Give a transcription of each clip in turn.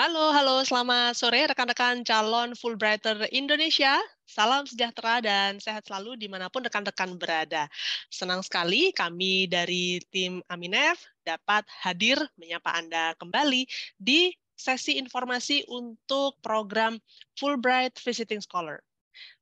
Halo, selamat sore rekan-rekan calon Fulbrighter Indonesia. Salam sejahtera dan sehat selalu dimanapun rekan-rekan berada. Senang sekali kami dari tim Aminef dapat hadir menyapa Anda kembali di sesi informasi untuk program Fulbright Visiting Scholar.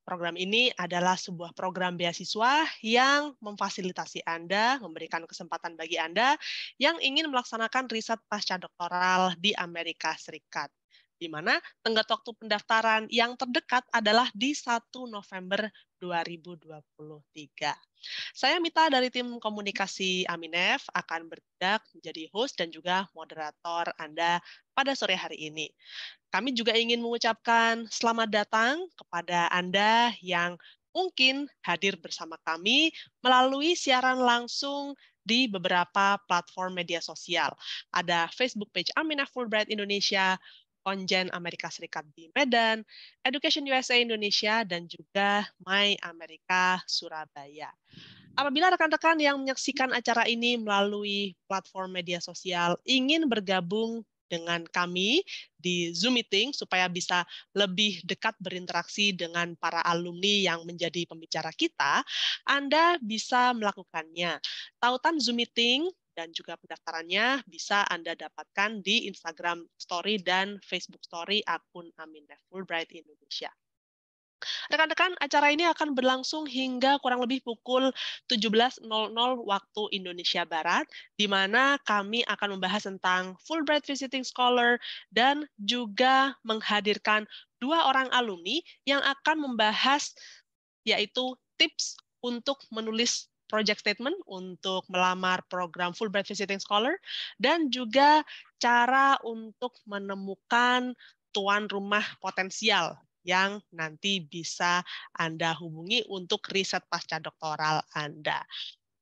Program ini adalah sebuah program beasiswa yang memfasilitasi Anda, memberikan kesempatan bagi Anda yang ingin melaksanakan riset pasca doktoral di Amerika Serikat, di mana tenggat waktu pendaftaran yang terdekat adalah di 1 November 2023. Saya Mita dari tim komunikasi Aminef akan bertindak menjadi host dan juga moderator Anda pada sore hari ini. Kami juga ingin mengucapkan selamat datang kepada Anda yang mungkin hadir bersama kami melalui siaran langsung di beberapa platform media sosial. Ada Facebook page Aminah Fulbright Indonesia, Konjen Amerika Serikat di Medan, Education USA Indonesia, dan juga My Amerika Surabaya. Apabila rekan-rekan yang menyaksikan acara ini melalui platform media sosial ingin bergabung dengan kami di Zoom meeting supaya bisa lebih dekat berinteraksi dengan para alumni yang menjadi pembicara kita, Anda bisa melakukannya. Tautan Zoom meeting dan juga pendaftarannya bisa Anda dapatkan di Instagram Story dan Facebook Story akun Aminef Fulbright Indonesia. Rekan-rekan, acara ini akan berlangsung hingga kurang lebih pukul 17.00 waktu Indonesia Barat, di mana kami akan membahas tentang Fulbright Visiting Scholar dan juga menghadirkan dua orang alumni yang akan membahas yaitu tips untuk menulis project statement untuk melamar program Fulbright Visiting Scholar dan juga cara untuk menemukan tuan rumah potensial yang nanti bisa Anda hubungi untuk riset pasca doktoral Anda.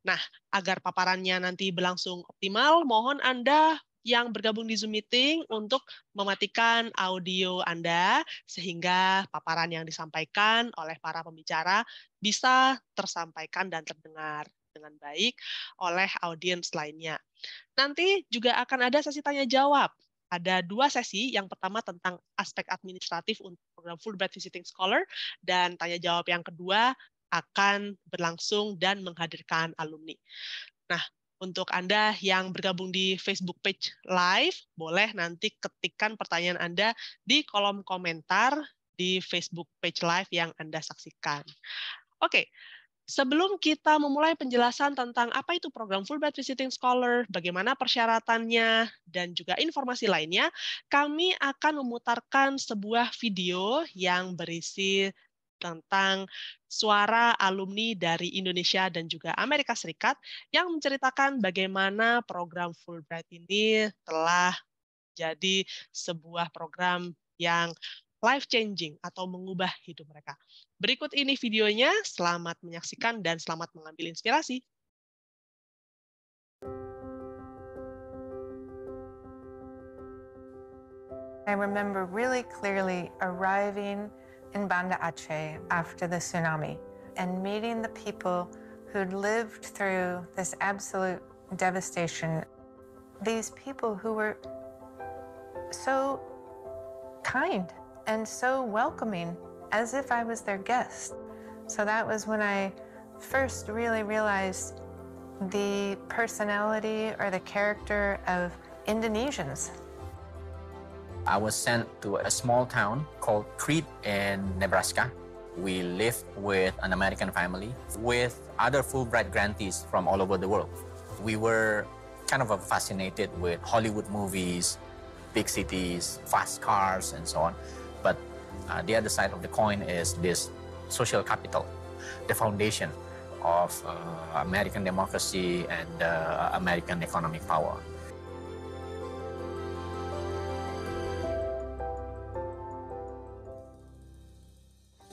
Nah, agar paparannya nanti berlangsung optimal, mohon Anda yang bergabung di Zoom meeting untuk mematikan audio Anda sehingga paparan yang disampaikan oleh para pembicara bisa tersampaikan dan terdengar dengan baik oleh audiens lainnya. Nanti juga akan ada sesi tanya jawab. Ada dua sesi, yang pertama tentang aspek administratif untuk program Fulbright Visiting Scholar, dan tanya jawab yang kedua akan berlangsung dan menghadirkan alumni. Nah, untuk Anda yang bergabung di Facebook page live, boleh nanti ketikkan pertanyaan Anda di kolom komentar di Facebook page live yang Anda saksikan. Oke, sebelum kita memulai penjelasan tentang apa itu program Fulbright Visiting Scholar, bagaimana persyaratannya, dan juga informasi lainnya, kami akan memutarkan sebuah video yang berisi tentang suara alumni dari Indonesia dan juga Amerika Serikat yang menceritakan bagaimana program Fulbright ini telah jadi sebuah program yang life-changing atau mengubah hidup mereka. Berikut ini videonya, selamat menyaksikan dan selamat mengambil inspirasi. I remember really clearly arriving in Banda Aceh after the tsunami and meeting the people who'd lived through this absolute devastation. These people who were so kind and so welcoming, as if I was their guest. So that was when I first really realized the personality or the character of Indonesians. I was sent to a small town called Crete in Nebraska. We lived with an American family with other Fulbright grantees from all over the world. We were kind of fascinated with Hollywood movies, big cities, fast cars, and so on. But the other side of the coin is this social capital, the foundation of American democracy and American economic power.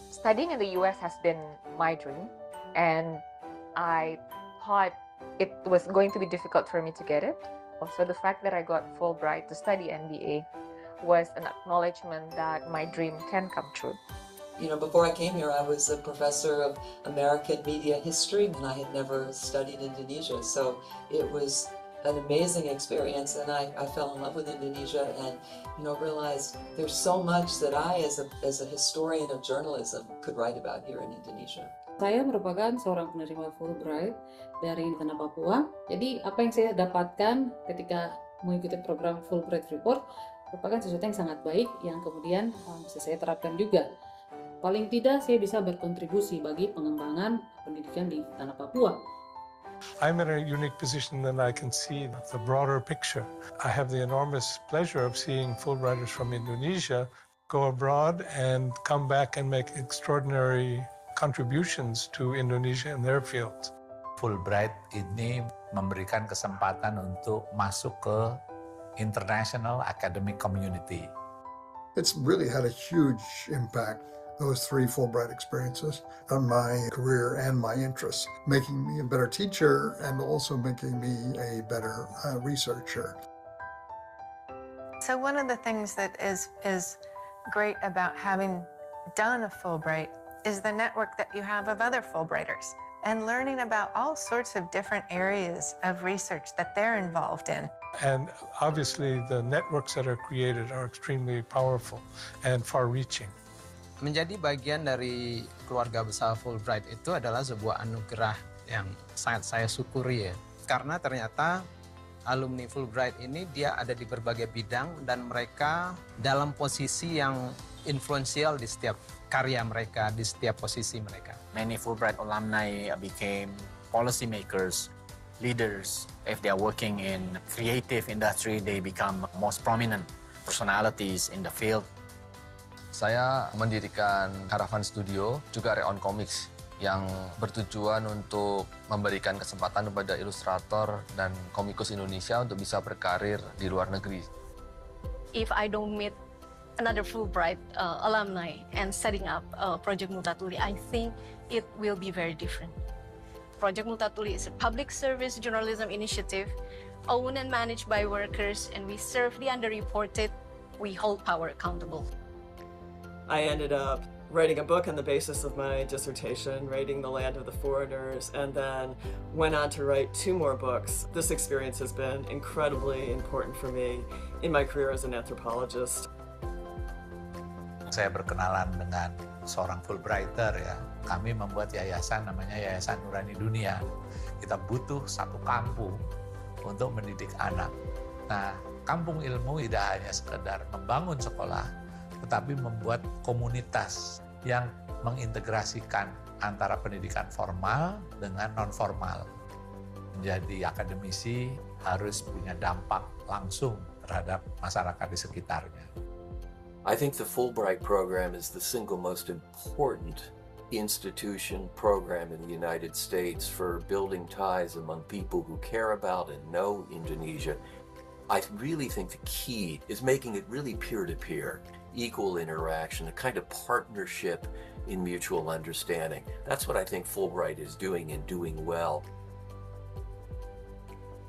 Studying in the US has been my dream, and I thought it was going to be difficult for me to get it. Also, the fact that I got Fulbright to study MBA was an acknowledgement that my dream can come true. You know, before I came here, I was a professor of American media history, and I had never studied Indonesia. So it was an amazing experience, and I fell in love with Indonesia, and realized there's so much that I, as a historian of journalism, could write about here in Indonesia. Saya merupakan seorang penerima Fulbright dari Tanah Papua. Jadi apa yang saya dapatkan ketika mengikuti program Fulbright Report merupakan sesuatu yang sangat baik yang kemudian bisa saya terapkan juga. Paling tidak saya bisa berkontribusi bagi pengembangan pendidikan di Tanah Papua. I'm in a unique position that I can see the broader picture. I have the enormous pleasure of seeing Fulbrighters from Indonesia go abroad and come back and make extraordinary contributions to Indonesia in their fields. Fulbright ini memberikan kesempatan untuk masuk ke international academic community. It's really had a huge impact, those 3 Fulbright experiences, on my career and my interests, making me a better teacher and also making me a better researcher. So one of the things that is great about having done a Fulbright is the network that you have of other Fulbrighters and learning about all sorts of different areas of research that they're involved in. And obviously the networks that are created are extremely powerful and far-reaching. Menjadi bagian dari keluarga besar Fulbright itu adalah sebuah anugerah yang sangat saya syukuri ya. Karena ternyata alumni Fulbright ini dia ada di berbagai bidang dan mereka dalam posisi yang influential di setiap karya mereka, di setiap posisi mereka. Many Fulbright alumni became policymakers, leaders. If they are working in creative industry, they become most prominent personalities in the field. Saya mendirikan Caravan Studio, juga Reon Comics, yang bertujuan untuk memberikan kesempatan kepada ilustrator dan komikus Indonesia untuk bisa berkarir di luar negeri. If I don't meet another Fulbright alumni and setting up Project Multatuli, I think it will be very different. Project Multatuli is a public service journalism initiative owned and managed by workers, and we serve the underreported. We hold power accountable. I ended up writing a book on the basis of my dissertation, Raiding the Land of the Foreigners, and then went on to write 2 more books. This experience has been incredibly important for me in my career as an anthropologist. Saya berkenalan dengan seorang Fulbrighter ya. Kami membuat yayasan namanya Yayasan Nurani Dunia. Kita butuh satu kampung untuk mendidik anak. Nah, kampung ilmu tidak hanya sekedar membangun sekolah, tetapi membuat komunitas yang mengintegrasikan antara pendidikan formal dengan non-formal. Menjadi akademisi harus punya dampak langsung terhadap masyarakat di sekitarnya. I think the Fulbright program is the single most important institution program in the United States for building ties among people who care about and know Indonesia. I really think the key is making it really peer-to-peer, equal interaction, a kind of partnership in mutual understanding. That's what I think Fulbright is doing and doing well.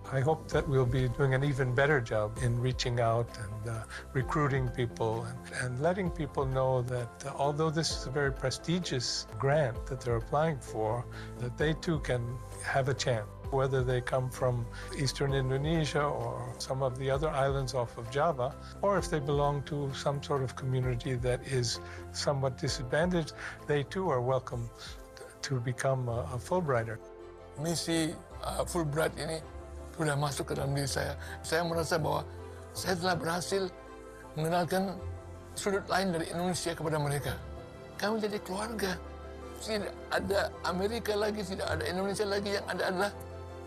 I hope that we'll be doing an even better job in reaching out and recruiting people and letting people know that although this is a very prestigious grant that they're applying for, that they too can have a chance. Whether they come from Eastern Indonesia or some of the other islands off of Java, or if they belong to some sort of community that is somewhat disadvantaged, they too are welcome to become a Fulbrighter. Misi Fulbright ini sudah masuk ke dalam diri saya. Saya merasa bahwa saya telah berhasil mengenalkan sudut lain dari Indonesia kepada mereka. Kami jadi keluarga. Tidak ada Amerika lagi, tidak ada Indonesia lagi, yang ada adalah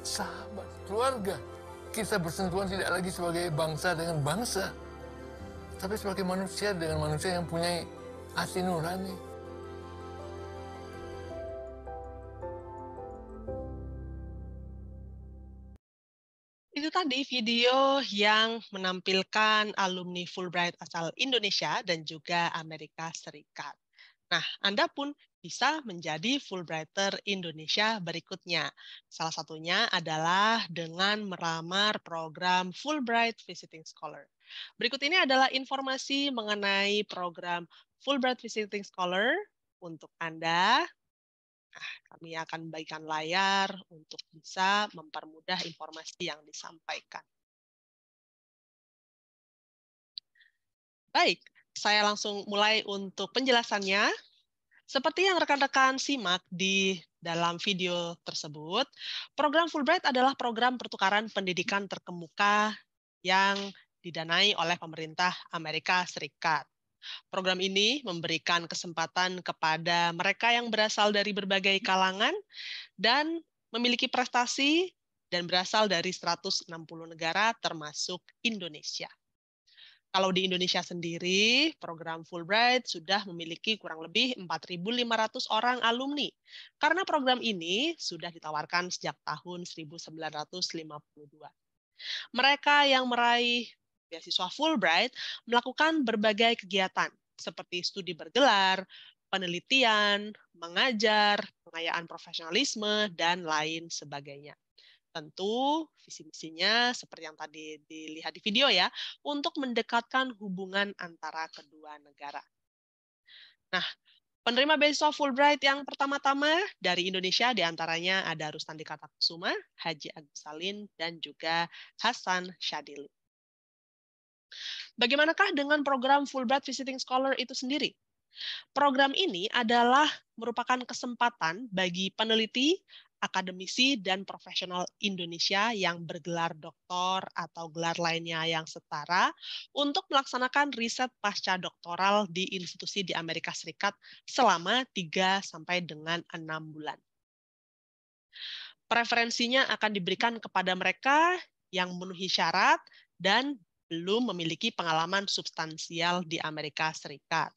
sahabat, keluarga. Kita bersentuhan tidak lagi sebagai bangsa dengan bangsa, tapi sebagai manusia dengan manusia yang punya hati nurani. Itu tadi video yang menampilkan alumni Fulbright asal Indonesia dan juga Amerika Serikat. Nah, Anda pun bisa menjadi Fulbrighter Indonesia berikutnya. Salah satunya adalah dengan melamar program Fulbright Visiting Scholar. Berikut ini adalah informasi mengenai program Fulbright Visiting Scholar untuk Anda. Kami akan membagikan layar untuk bisa mempermudah informasi yang disampaikan. Baik, saya langsung mulai untuk penjelasannya. Seperti yang rekan-rekan simak di dalam video tersebut, program Fulbright adalah program pertukaran pendidikan terkemuka yang didanai oleh pemerintah Amerika Serikat. Program ini memberikan kesempatan kepada mereka yang berasal dari berbagai kalangan dan memiliki prestasi dan berasal dari 160 negara termasuk Indonesia. Kalau di Indonesia sendiri, program Fulbright sudah memiliki kurang lebih 4.500 orang alumni. Karena program ini sudah ditawarkan sejak tahun 1952. Mereka yang meraih beasiswa Fulbright melakukan berbagai kegiatan seperti studi bergelar, penelitian, mengajar, pengayaan profesionalisme, dan lain sebagainya. Tentu visi misinya seperti yang tadi dilihat di video ya, untuk mendekatkan hubungan antara kedua negara. Nah, penerima beasiswa Fulbright yang pertama-tama dari Indonesia diantaranya ada Rustandi Kartakusuma, Haji Agus Salim, dan juga Hasan Syadili. Bagaimanakah dengan program Fulbright Visiting Scholar itu sendiri? Program ini adalah merupakan kesempatan bagi peneliti, akademisi, dan profesional Indonesia yang bergelar doktor atau gelar lainnya yang setara untuk melaksanakan riset pasca doktoral di institusi di Amerika Serikat selama 3 sampai dengan 6 bulan. Preferensinya akan diberikan kepada mereka yang memenuhi syarat dan belum memiliki pengalaman substansial di Amerika Serikat.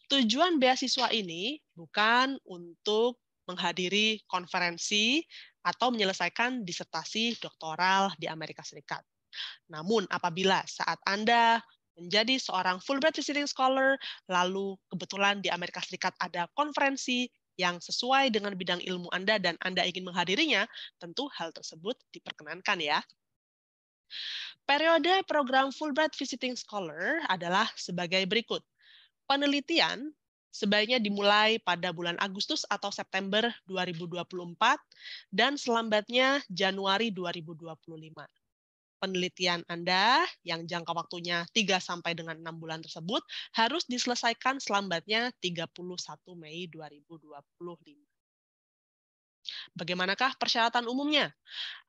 Tujuan beasiswa ini bukan untuk menghadiri konferensi atau menyelesaikan disertasi doktoral di Amerika Serikat. Namun apabila saat Anda menjadi seorang Fulbright Visiting Scholar, lalu kebetulan di Amerika Serikat ada konferensi yang sesuai dengan bidang ilmu Anda dan Anda ingin menghadirinya, tentu hal tersebut diperkenankan ya. Periode program Fulbright Visiting Scholar adalah sebagai berikut. Penelitian sebaiknya dimulai pada bulan Agustus atau September 2024 dan selambatnya Januari 2025. Penelitian Anda yang jangka waktunya 3 sampai dengan 6 bulan tersebut harus diselesaikan selambatnya 31 Mei 2025. Bagaimanakah persyaratan umumnya?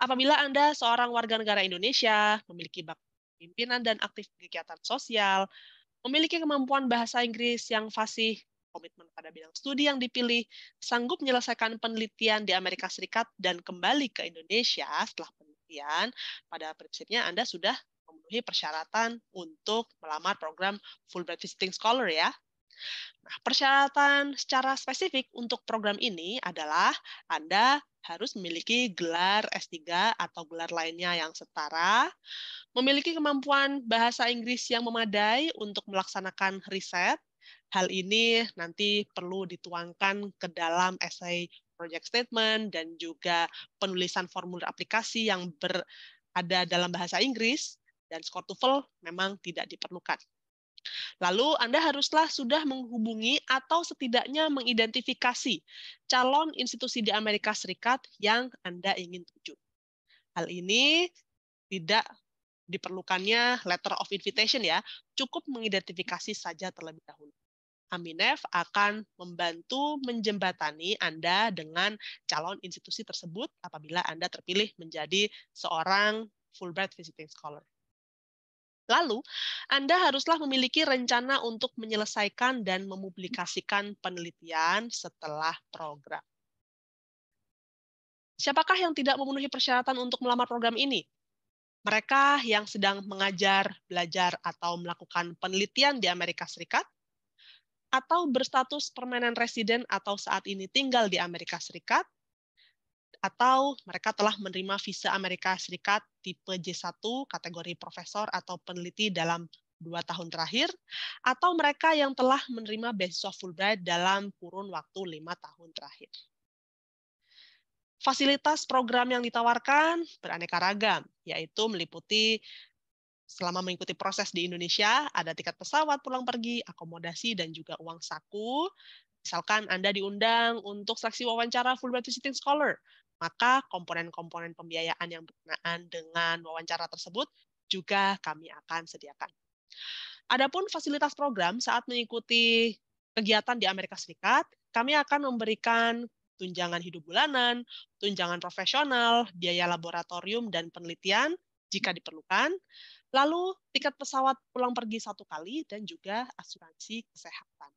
Apabila Anda seorang warga negara Indonesia, memiliki bakat pimpinan dan aktif kegiatan sosial, memiliki kemampuan bahasa Inggris yang fasih, komitmen pada bidang studi yang dipilih, sanggup menyelesaikan penelitian di Amerika Serikat dan kembali ke Indonesia setelah penelitian, pada prinsipnya Anda sudah memenuhi persyaratan untuk melamar program Fulbright Visiting Scholar ya. Nah, persyaratan secara spesifik untuk program ini adalah Anda harus memiliki gelar S3 atau gelar lainnya yang setara, memiliki kemampuan bahasa Inggris yang memadai untuk melaksanakan riset. Hal ini nanti perlu dituangkan ke dalam essay project statement dan juga penulisan formulir aplikasi yang berada dalam bahasa Inggris, dan skor TOEFL memang tidak diperlukan. Lalu Anda haruslah sudah menghubungi atau setidaknya mengidentifikasi calon institusi di Amerika Serikat yang Anda ingin tuju. Hal ini tidak diperlukannya letter of invitation ya, cukup mengidentifikasi saja terlebih dahulu. Aminef akan membantu menjembatani Anda dengan calon institusi tersebut apabila Anda terpilih menjadi seorang Fulbright Visiting Scholar. Lalu, Anda haruslah memiliki rencana untuk menyelesaikan dan mempublikasikan penelitian setelah program. Siapakah yang tidak memenuhi persyaratan untuk melamar program ini? Mereka yang sedang mengajar, belajar, atau melakukan penelitian di Amerika Serikat, atau berstatus permanent resident atau saat ini tinggal di Amerika Serikat, atau mereka telah menerima visa Amerika Serikat tipe J1 kategori profesor atau peneliti dalam 2 tahun terakhir, atau mereka yang telah menerima beasiswa Fulbright dalam kurun waktu 5 tahun terakhir. Fasilitas program yang ditawarkan beraneka ragam, yaitu meliputi selama mengikuti proses di Indonesia, ada tiket pesawat pulang pergi, akomodasi, dan juga uang saku. Misalkan Anda diundang untuk seleksi wawancara Fulbright Visiting Scholar, maka komponen-komponen pembiayaan yang berkenaan dengan wawancara tersebut juga kami akan sediakan. Adapun fasilitas program saat mengikuti kegiatan di Amerika Serikat, kami akan memberikan tunjangan hidup bulanan, tunjangan profesional, biaya laboratorium dan penelitian jika diperlukan, lalu tiket pesawat pulang pergi 1 kali, dan juga asuransi kesehatan.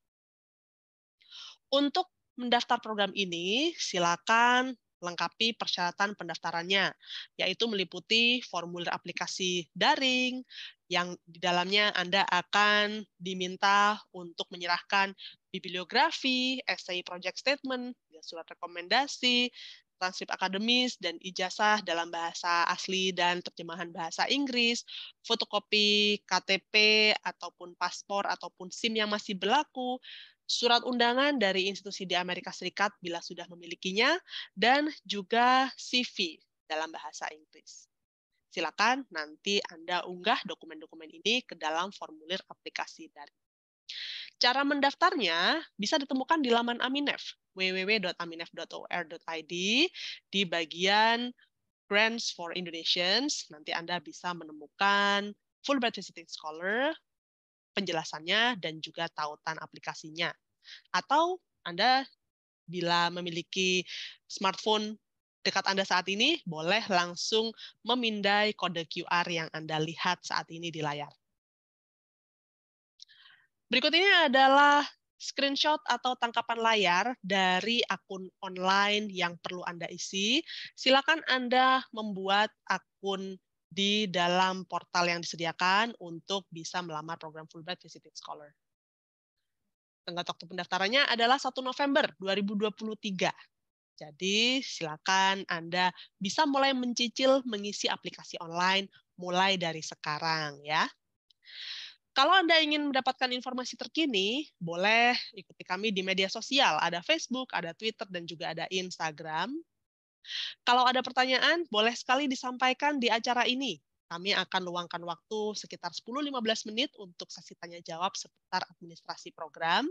Untuk mendaftar program ini, silakan lengkapi persyaratan pendaftarannya, yaitu meliputi formulir aplikasi daring, yang di dalamnya Anda akan diminta untuk menyerahkan bibliografi, essay project statement, surat rekomendasi, transkrip akademis, dan ijazah dalam bahasa asli dan terjemahan bahasa Inggris, fotokopi KTP ataupun paspor ataupun SIM yang masih berlaku, surat undangan dari institusi di Amerika Serikat bila sudah memilikinya, dan juga CV dalam bahasa Inggris. Silakan nanti Anda unggah dokumen-dokumen ini ke dalam formulir aplikasi daring. Cara mendaftarnya bisa ditemukan di laman Aminef, www.aminef.or.id, di bagian Grants for Indonesians. Nanti Anda bisa menemukan Fulbright Visiting Scholar, penjelasannya, dan juga tautan aplikasinya. Atau Anda bila memiliki smartphone dekat Anda saat ini, boleh langsung memindai kode QR yang Anda lihat saat ini di layar. Berikut ini adalah screenshot atau tangkapan layar dari akun online yang perlu Anda isi. Silakan Anda membuat akun di dalam portal yang disediakan untuk bisa melamar program Fulbright Visiting Scholar. Tenggat waktu pendaftarannya adalah 1 November 2023. Jadi silakan Anda bisa mulai mencicil mengisi aplikasi online mulai dari sekarang ya. Kalau Anda ingin mendapatkan informasi terkini, boleh ikuti kami di media sosial. Ada Facebook, ada Twitter, dan juga ada Instagram. Kalau ada pertanyaan, boleh sekali disampaikan di acara ini. Kami akan luangkan waktu sekitar 10-15 menit untuk sesi tanya-jawab seputar administrasi program.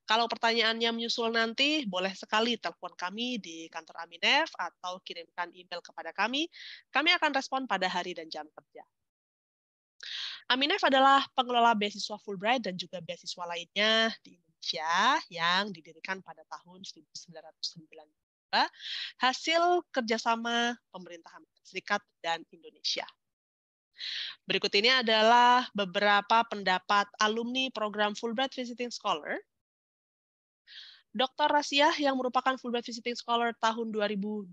Kalau pertanyaannya menyusul nanti, boleh sekali telepon kami di kantor Aminef atau kirimkan email kepada kami. Kami akan respon pada hari dan jam kerja. Aminef adalah pengelola beasiswa Fulbright dan juga beasiswa lainnya di Indonesia yang didirikan pada tahun 1992 hasil kerjasama pemerintah Amerika Serikat dan Indonesia. Berikut ini adalah beberapa pendapat alumni program Fulbright Visiting Scholar. Dr. Rasiah yang merupakan Fulbright Visiting Scholar tahun 2022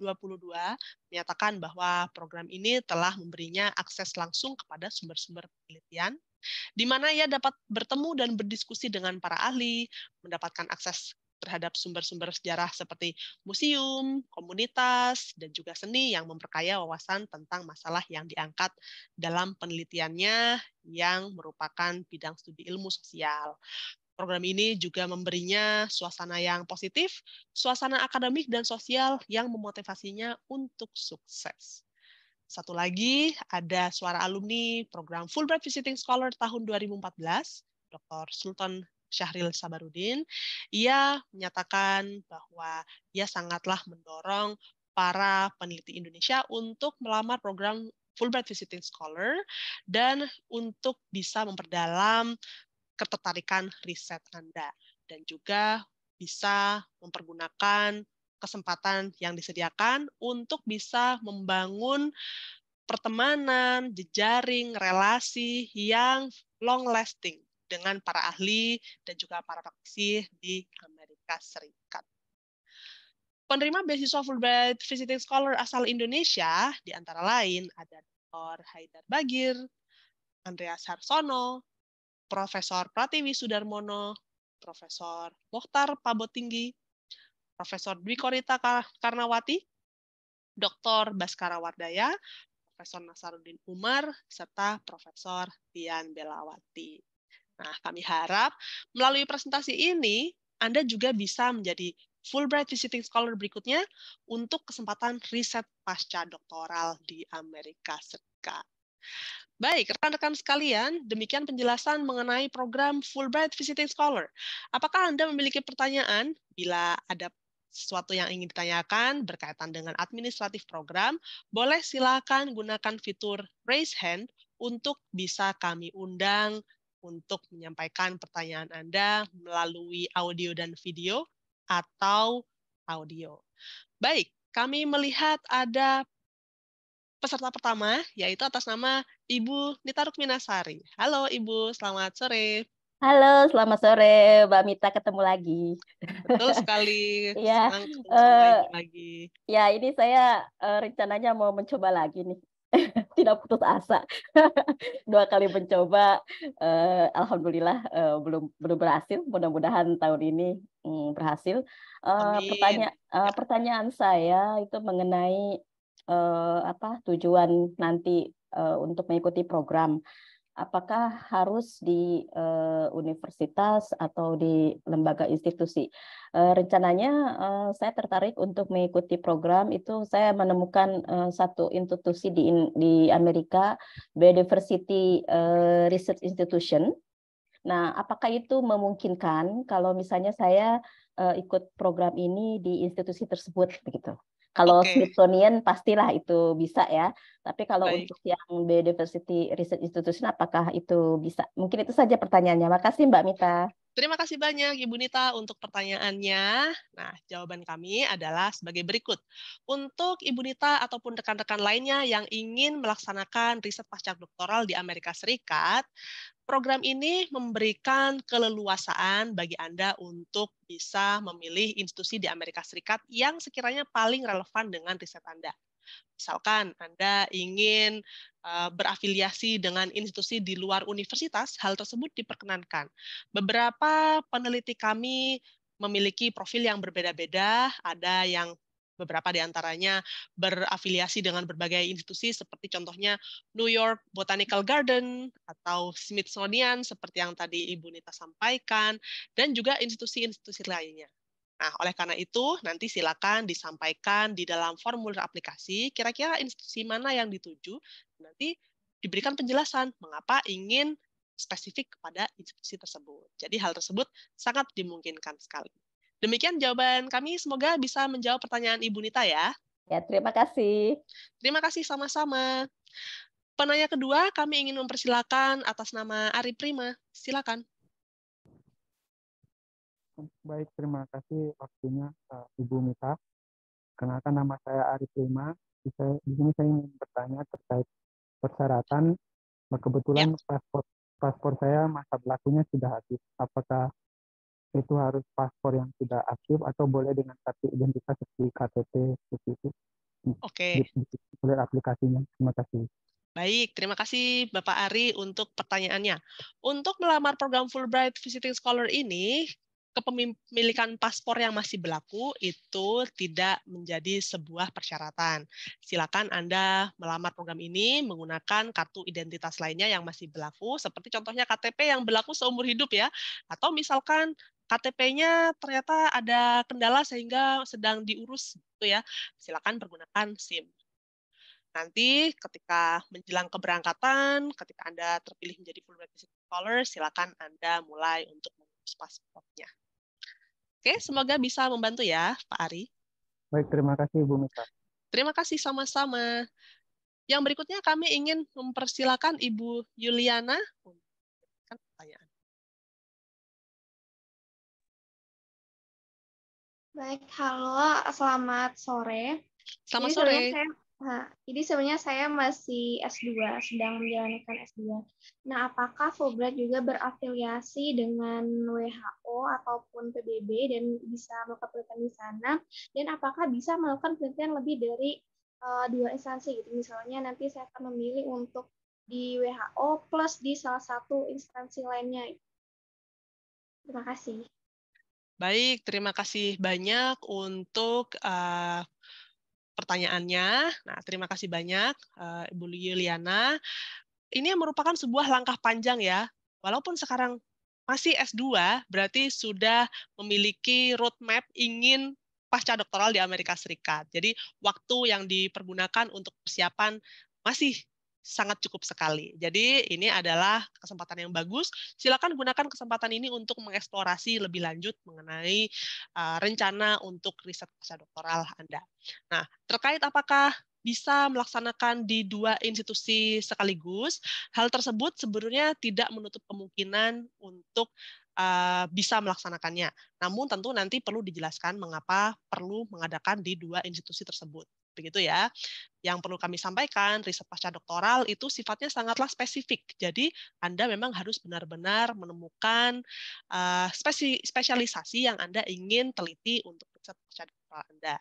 menyatakan bahwa program ini telah memberinya akses langsung kepada sumber-sumber penelitian, di mana ia dapat bertemu dan berdiskusi dengan para ahli, mendapatkan akses terhadap sumber-sumber sejarah seperti museum, komunitas, dan juga seni yang memperkaya wawasan tentang masalah yang diangkat dalam penelitiannya yang merupakan bidang studi ilmu sosial. Program ini juga memberinya suasana yang positif, suasana akademik dan sosial yang memotivasinya untuk sukses. Satu lagi, ada suara alumni program Fulbright Visiting Scholar tahun 2014, Dr. Sultan Syahril Sabarudin. Ia menyatakan bahwa ia sangatlah mendorong para peneliti Indonesia untuk melamar program Fulbright Visiting Scholar dan untuk bisa memperdalam ketertarikan riset Anda dan juga bisa mempergunakan kesempatan yang disediakan untuk bisa membangun pertemanan, jejaring, relasi yang long lasting dengan para ahli dan juga para praktisi di Amerika Serikat. Penerima beasiswa Fulbright Visiting Scholar asal Indonesia di antara lain ada Dr. Haidar Bagir, Andreas Harsono, Profesor Pratiwi Sudarmono, Profesor Mokhtar Pabotinggi, Profesor Dwi Korita Karnawati, Dr. Baskara Wardaya, Profesor Nasaruddin Umar, serta Profesor Tian Belawati. Nah, kami harap melalui presentasi ini, Anda juga bisa menjadi Fulbright Visiting Scholar berikutnya untuk kesempatan riset pasca doktoral di Amerika Serikat. Baik, rekan-rekan sekalian, demikian penjelasan mengenai program Fulbright Visiting Scholar. Apakah Anda memiliki pertanyaan? Bila ada sesuatu yang ingin ditanyakan berkaitan dengan administratif program, boleh silakan gunakan fitur raise hand untuk bisa kami undang untuk menyampaikan pertanyaan Anda melalui audio dan video atau audio. Baik, kami melihat ada peserta pertama, yaitu atas nama Ibu Nita Rukminasari. Halo Ibu, selamat sore. Halo, selamat sore Mbak Mita, ketemu lagi. Betul sekali, Ya, senang ketemu sama Ibu lagi. Ya, ini saya rencananya mau mencoba lagi nih. Tidak putus asa. 2 kali mencoba, alhamdulillah belum berhasil. Mudah-mudahan tahun ini berhasil. Amin. Pertanyaan saya itu mengenai tujuan nanti untuk mengikuti program. Apakah harus di universitas atau di lembaga institusi? Rencananya saya tertarik untuk mengikuti program itu. Saya menemukan satu institusi di Amerika, Biodiversity Research Institution. Nah, apakah itu memungkinkan kalau misalnya saya ikut program ini di institusi tersebut begitu? Kalau Smithsonian pastilah itu bisa ya. Tapi kalau untuk yang Biodiversity Research Institution, apakah itu bisa? Mungkin itu saja pertanyaannya. Makasih Mbak Mita. Terima kasih banyak Ibu Nita untuk pertanyaannya. Nah, jawaban kami adalah sebagai berikut. Untuk Ibu Nita ataupun rekan-rekan lainnya yang ingin melaksanakan riset pasca doktoral di Amerika Serikat, program ini memberikan keleluasaan bagi Anda untuk bisa memilih institusi di Amerika Serikat yang sekiranya paling relevan dengan riset Anda. Misalkan Anda ingin berafiliasi dengan institusi di luar universitas, hal tersebut diperkenankan. Beberapa peneliti kami memiliki profil yang berbeda-beda, ada yang beberapa di antaranya berafiliasi dengan berbagai institusi seperti contohnya New York Botanical Garden atau Smithsonian seperti yang tadi Ibu Nita sampaikan, dan juga institusi-institusi lainnya. Nah, oleh karena itu, nanti silakan disampaikan di dalam formulir aplikasi, kira-kira institusi mana yang dituju, nanti diberikan penjelasan mengapa ingin spesifik kepada institusi tersebut. Jadi hal tersebut sangat dimungkinkan sekali. Demikian jawaban kami, semoga bisa menjawab pertanyaan Ibu Nita ya. Ya, terima kasih. Terima kasih sama-sama. Penanya kedua, kami ingin mempersilakan atas nama Ari Prima. Silakan. Baik, terima kasih waktunya Ibu Mita. Kenalkan, nama saya Ari Prima. Di sini saya ingin bertanya terkait persyaratan. Kebetulan paspor saya masa berlakunya sudah habis. Apakah itu harus paspor yang sudah aktif atau boleh dengan kartu identitas seperti KTP seperti itu? Oke. Boleh aplikasinya. Terima kasih. Baik, terima kasih Bapak Ari untuk pertanyaannya. Untuk melamar program Fulbright Visiting Scholar ini, kepemilikan paspor yang masih berlaku itu tidak menjadi sebuah persyaratan. Silakan Anda melamar program ini menggunakan kartu identitas lainnya yang masih berlaku, seperti contohnya KTP yang berlaku seumur hidup ya, atau misalkan KTP-nya ternyata ada kendala sehingga sedang diurus gitu ya, silakan pergunakan SIM. Nanti ketika menjelang keberangkatan, ketika Anda terpilih menjadi Fulbright Visiting Scholar, silakan Anda mulai untuk mengurus paspornya. Oke, semoga bisa membantu ya, Pak Ari. Baik, terima kasih Ibu Mita. Terima kasih sama-sama. Yang berikutnya kami ingin mempersilakan Ibu Yuliana untuk pertanyaan. Baik, halo, selamat sore. Selamat sore. Jadi sebenarnya saya masih S2, sedang menjalankan S2. Nah, apakah Fulbright juga berafiliasi dengan WHO ataupun PBB dan bisa melakukan penelitian di sana? Dan apakah bisa melakukan penelitian lebih dari 2 instansi gitu? Misalnya nanti saya akan memilih untuk di WHO plus di salah satu instansi lainnya. Terima kasih. Baik, terima kasih banyak untuk pertanyaannya. Nah, terima kasih banyak Ibu Yuliana. Ini merupakan sebuah langkah panjang ya. Walaupun sekarang masih S2, berarti sudah memiliki roadmap ingin pasca doktoral di Amerika Serikat. Jadi waktu yang dipergunakan untuk persiapan masih sangat cukup sekali. Jadi ini adalah kesempatan yang bagus. Silakan gunakan kesempatan ini untuk mengeksplorasi lebih lanjut mengenai rencana untuk riset postdoktoral Anda. Nah, terkait apakah bisa melaksanakan di 2 institusi sekaligus, hal tersebut sebenarnya tidak menutup kemungkinan untuk bisa melaksanakannya. Namun tentu nanti perlu dijelaskan mengapa perlu mengadakan di 2 institusi tersebut. Begitu ya. Yang perlu kami sampaikan, riset pasca doktoral itu sifatnya sangatlah spesifik. Jadi Anda memang harus benar-benar menemukan spesialisasi yang Anda ingin teliti untuk riset pasca doktoral Anda.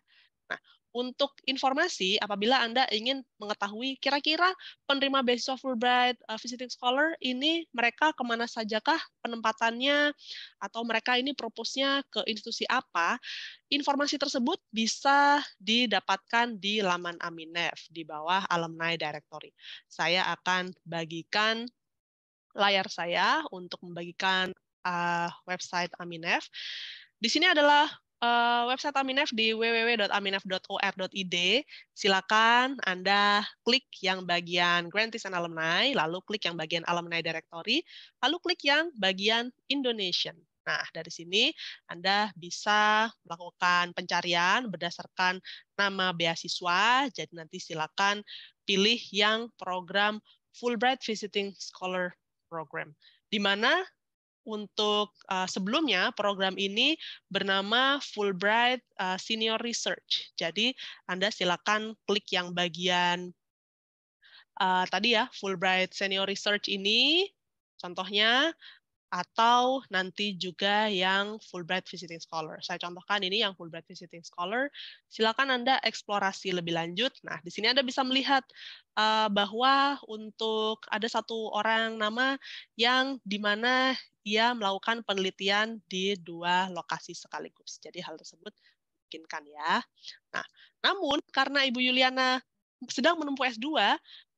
Nah, untuk informasi, apabila Anda ingin mengetahui kira-kira penerima beasiswa Fulbright Visiting Scholar ini mereka kemana sajakah penempatannya, atau mereka ini propose-nya ke institusi apa, informasi tersebut bisa didapatkan di laman Aminef di bawah Alumni Directory. Saya akan bagikan layar saya untuk membagikan website Aminef. Di sini adalah website Aminef di www.aminef.or.id. Silakan Anda klik yang bagian Grantees and Alumni, lalu klik yang bagian Alumni Directory, lalu klik yang bagian Indonesian. Nah, dari sini Anda bisa melakukan pencarian berdasarkan nama beasiswa. Jadi nanti silakan pilih yang program Fulbright Visiting Scholar Program, di mana untuk sebelumnya program ini bernama Fulbright Senior Research. Jadi Anda silakan klik yang bagian tadi ya, Fulbright Senior Research ini, contohnya, atau nanti juga yang Fulbright Visiting Scholar. Saya contohkan ini yang Fulbright Visiting Scholar. Silakan Anda eksplorasi lebih lanjut. Nah, di sini Anda bisa melihat bahwa untuk ada satu orang nama yang di mana ia melakukan penelitian di 2 lokasi sekaligus. Jadi hal tersebut memungkinkan ya. Nah, namun karena Ibu Yuliana sedang menempuh S2,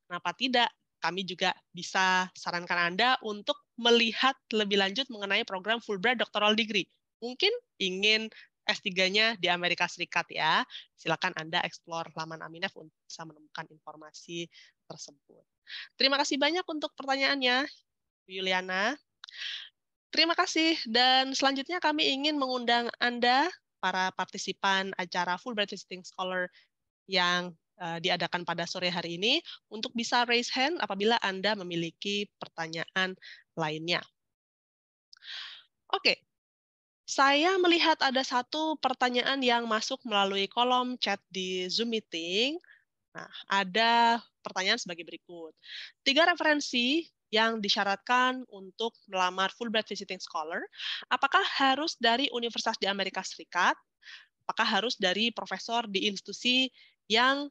kenapa tidak? Kami juga bisa sarankan Anda untuk melihat lebih lanjut mengenai program Fulbright Doctoral Degree. Mungkin ingin S3-nya di Amerika Serikat ya. Silakan Anda explore laman Aminef untuk bisa menemukan informasi tersebut. Terima kasih banyak untuk pertanyaannya, Yuliana. Terima kasih, dan selanjutnya kami ingin mengundang Anda, para partisipan acara Fulbright Visiting Scholar yang diadakan pada sore hari ini, untuk bisa raise hand apabila Anda memiliki pertanyaan lainnya. Oke, saya melihat ada satu pertanyaan yang masuk melalui kolom chat di Zoom Meeting. Nah, ada pertanyaan sebagai berikut. 3 referensi yang disyaratkan untuk melamar Fulbright Visiting Scholar, apakah harus dari universitas di Amerika Serikat? Apakah harus dari profesor di institusi yang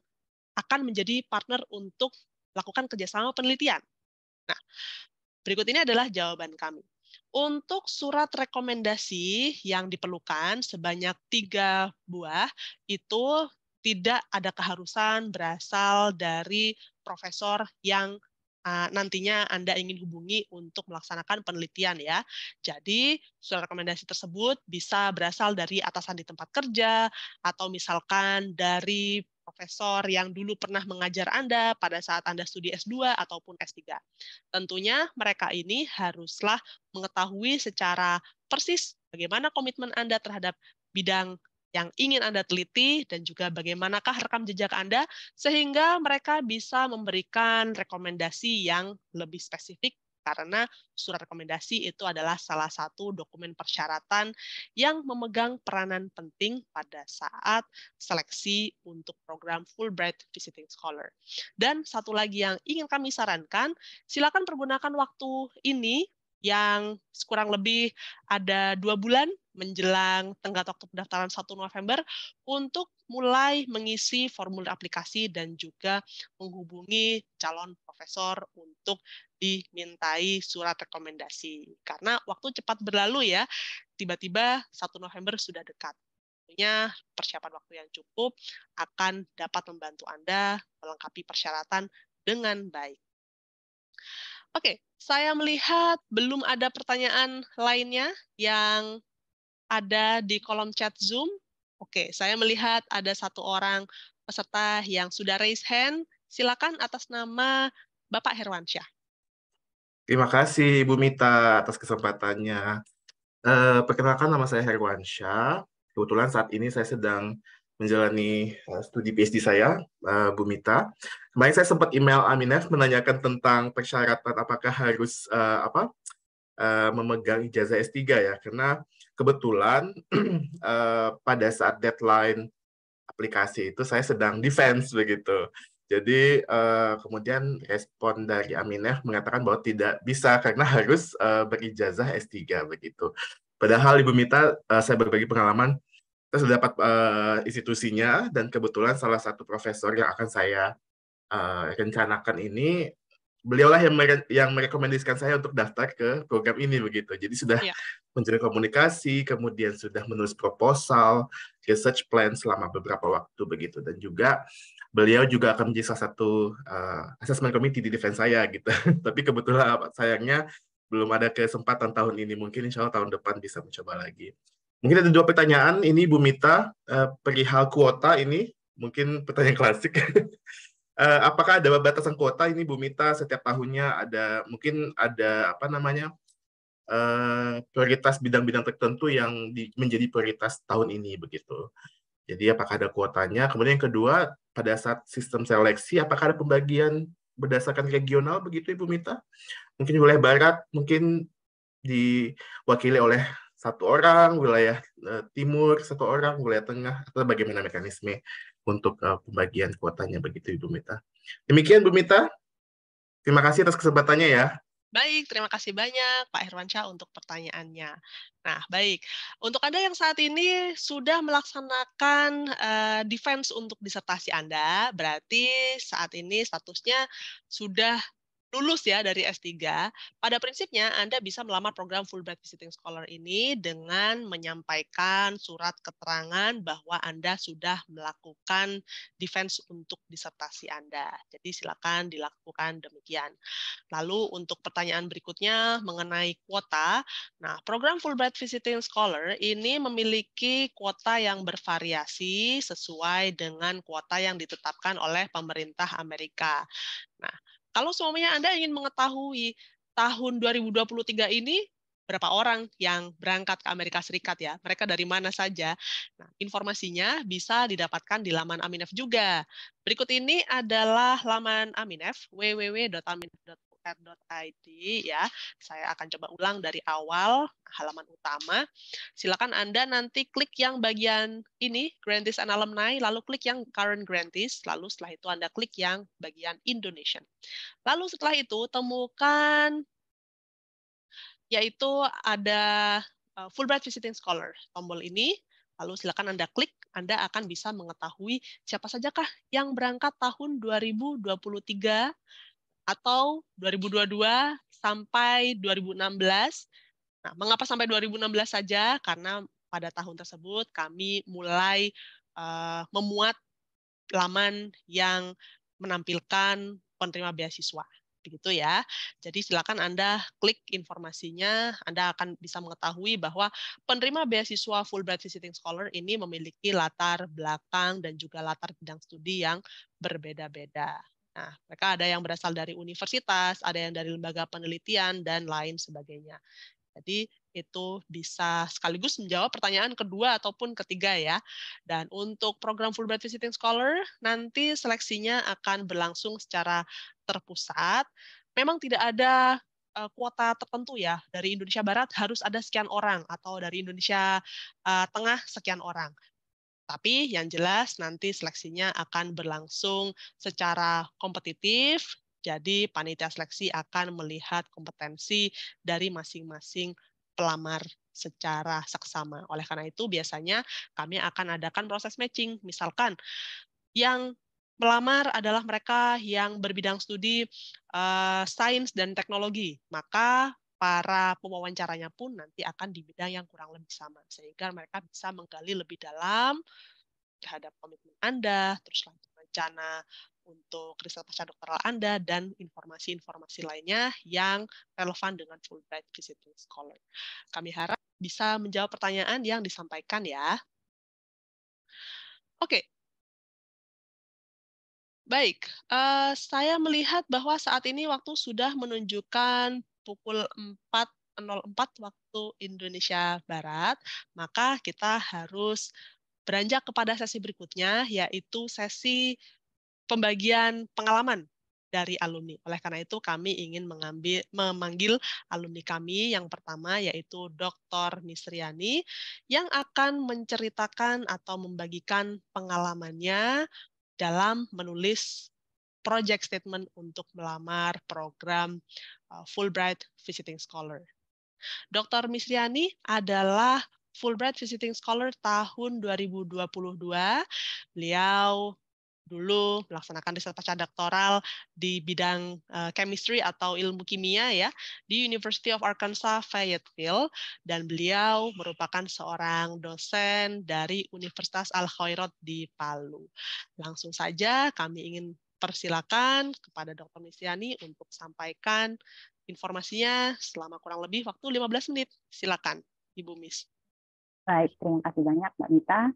akan menjadi partner untuk melakukan kerjasama penelitian? Nah, berikut ini adalah jawaban kami. Untuk surat rekomendasi yang diperlukan sebanyak 3 buah, itu tidak ada keharusan berasal dari profesor yang nantinya Anda ingin hubungi untuk melaksanakan penelitian ya. Jadi surat rekomendasi tersebut bisa berasal dari atasan di tempat kerja, atau misalkan dari profesor yang dulu pernah mengajar Anda pada saat Anda studi S2 ataupun S3. Tentunya mereka ini haruslah mengetahui secara persis bagaimana komitmen Anda terhadap bidang yang ingin Anda teliti, dan juga bagaimanakah rekam jejak Anda, sehingga mereka bisa memberikan rekomendasi yang lebih spesifik, karena surat rekomendasi itu adalah salah satu dokumen persyaratan yang memegang peranan penting pada saat seleksi untuk program Fulbright Visiting Scholar. Dan satu lagi yang ingin kami sarankan, silakan pergunakan waktu ini yang kurang lebih ada 2 bulan menjelang tenggat waktu pendaftaran 1 November untuk mulai mengisi formulir aplikasi dan juga menghubungi calon profesor untuk dimintai surat rekomendasi. Karena waktu cepat berlalu ya, tiba-tiba 1 November sudah dekat. Tentunya persiapan waktu yang cukup akan dapat membantu Anda melengkapi persyaratan dengan baik. Oke, saya melihat belum ada pertanyaan lainnya yang ada di kolom chat Zoom. Oke, saya melihat ada satu orang peserta yang sudah raise hand. Silakan atas nama Bapak Herwansyah. Terima kasih Ibu Mita atas kesempatannya. Perkenalkan, nama saya Herwansyah. Kebetulan saat ini saya sedang menjalani studi PhD saya, Bu Mita. Kemarin saya sempat email Aminef menanyakan tentang persyaratan apakah harus memegang ijazah S3 ya, karena kebetulan pada saat deadline aplikasi itu saya sedang defense begitu. Jadi kemudian respon dari Aminef mengatakan bahwa tidak bisa karena harus berijazah S3 begitu. Padahal Ibu Mita, saya berbagi pengalaman, saya sudah dapat institusinya dan kebetulan salah satu profesor yang akan saya rencanakan ini, beliaulah yang merekomendasikan saya untuk daftar ke program ini begitu. Jadi sudah menjalin komunikasi, kemudian sudah menulis proposal, research plan selama beberapa waktu begitu, dan juga beliau juga akan menjadi salah satu assessment committee di defense saya gitu. Tapi kebetulan sayangnya belum ada kesempatan tahun ini. Mungkin insya Allah tahun depan bisa mencoba lagi. Mungkin ada 2 pertanyaan. Ini Bu Mita, perihal kuota ini, mungkin pertanyaan klasik. Apakah ada batasan kuota ini Bu Mita? Setiap tahunnya mungkin ada prioritas bidang-bidang tertentu yang menjadi prioritas tahun ini begitu. Jadi apakah ada kuotanya? Kemudian yang kedua, pada saat sistem seleksi, apakah ada pembagian berdasarkan regional begitu Ibu Mita? Mungkin wilayah barat mungkin diwakili oleh 1 orang, wilayah timur 1 orang, wilayah tengah, atau bagaimana mekanisme untuk pembagian kuotanya begitu Ibu Mita. Demikian Bu Mita. Terima kasih atas kesempatannya ya. Baik, terima kasih banyak Pak Herwansyah untuk pertanyaannya. Nah, baik. Untuk Anda yang saat ini sudah melaksanakan defense untuk disertasi Anda, berarti saat ini statusnya sudah lulus ya dari S3, pada prinsipnya Anda bisa melamar program Fulbright Visiting Scholar ini dengan menyampaikan surat keterangan bahwa Anda sudah melakukan defense untuk disertasi Anda. Jadi silakan dilakukan demikian. Lalu untuk pertanyaan berikutnya mengenai kuota, nah program Fulbright Visiting Scholar ini memiliki kuota yang bervariasi sesuai dengan kuota yang ditetapkan oleh pemerintah Amerika. Nah, kalau semuanya Anda ingin mengetahui tahun 2023 ini berapa orang yang berangkat ke Amerika Serikat ya, mereka dari mana saja. Nah, informasinya bisa didapatkan di laman Aminef juga. Berikut ini adalah laman Aminef, www.aminef.ur.id ya. Saya akan coba ulang dari awal halaman utama. Silakan Anda nanti klik yang bagian ini, Grantees and Alumni, lalu klik yang Current Grantees, lalu setelah itu Anda klik yang bagian Indonesian. Lalu setelah itu temukan yaitu ada Fulbright Visiting Scholar, tombol ini, lalu silakan Anda klik, Anda akan bisa mengetahui siapa sajakah yang berangkat tahun 2023 atau 2022 sampai 2016. Nah, mengapa sampai 2016 saja? Karena pada tahun tersebut kami mulai memuat laman yang menampilkan penerima beasiswa. Begitu ya. Jadi silakan Anda klik informasinya, Anda akan bisa mengetahui bahwa penerima beasiswa Fulbright Visiting Scholar ini memiliki latar belakang dan juga latar bidang studi yang berbeda-beda. Nah, mereka ada yang berasal dari universitas, ada yang dari lembaga penelitian, dan lain sebagainya. Jadi itu bisa sekaligus menjawab pertanyaan kedua ataupun ketiga ya. Dan untuk program Fulbright Visiting Scholar, nanti seleksinya akan berlangsung secara terpusat. Memang tidak ada kuota tertentu ya. Dari Indonesia Barat harus ada sekian orang, atau dari Indonesia Tengah sekian orang. Tapi yang jelas nanti seleksinya akan berlangsung secara kompetitif. Jadi panitia seleksi akan melihat kompetensi dari masing-masing pelamar secara seksama. Oleh karena itu biasanya kami akan adakan proses matching. Misalkan yang melamar adalah mereka yang berbidang studi sains dan teknologi, maka para pewawancaranya pun nanti akan di bidang yang kurang lebih sama, sehingga mereka bisa menggali lebih dalam terhadap komitmen Anda, terus rencana untuk riset pasca doktoral Anda, dan informasi-informasi lainnya yang relevan dengan Fulbright Visiting Scholar. Kami harap bisa menjawab pertanyaan yang disampaikan ya. Oke. Baik, saya melihat bahwa saat ini waktu sudah menunjukkan pukul 4.04 waktu Indonesia Barat, maka kita harus beranjak kepada sesi berikutnya, yaitu sesi pembagian pengalaman dari alumni. Oleh karena itu, kami ingin memanggil alumni kami yang pertama, yaitu Dr. Misriani, yang akan menceritakan atau membagikan pengalamannya dalam menulis project statement untuk melamar program Fulbright Visiting Scholar. Dr. Misriani adalah Fulbright Visiting Scholar tahun 2022. Beliau dulu melaksanakan riset pasca doktoral di bidang chemistry atau ilmu kimia ya di University of Arkansas Fayetteville, dan beliau merupakan seorang dosen dari Universitas Al-Khairot di Palu. Langsung saja kami ingin persilakan kepada Dr. Misriani untuk sampaikan informasinya selama kurang lebih waktu 15 menit. Silakan, Ibu Mis. Baik, terima kasih banyak Mbak Mita.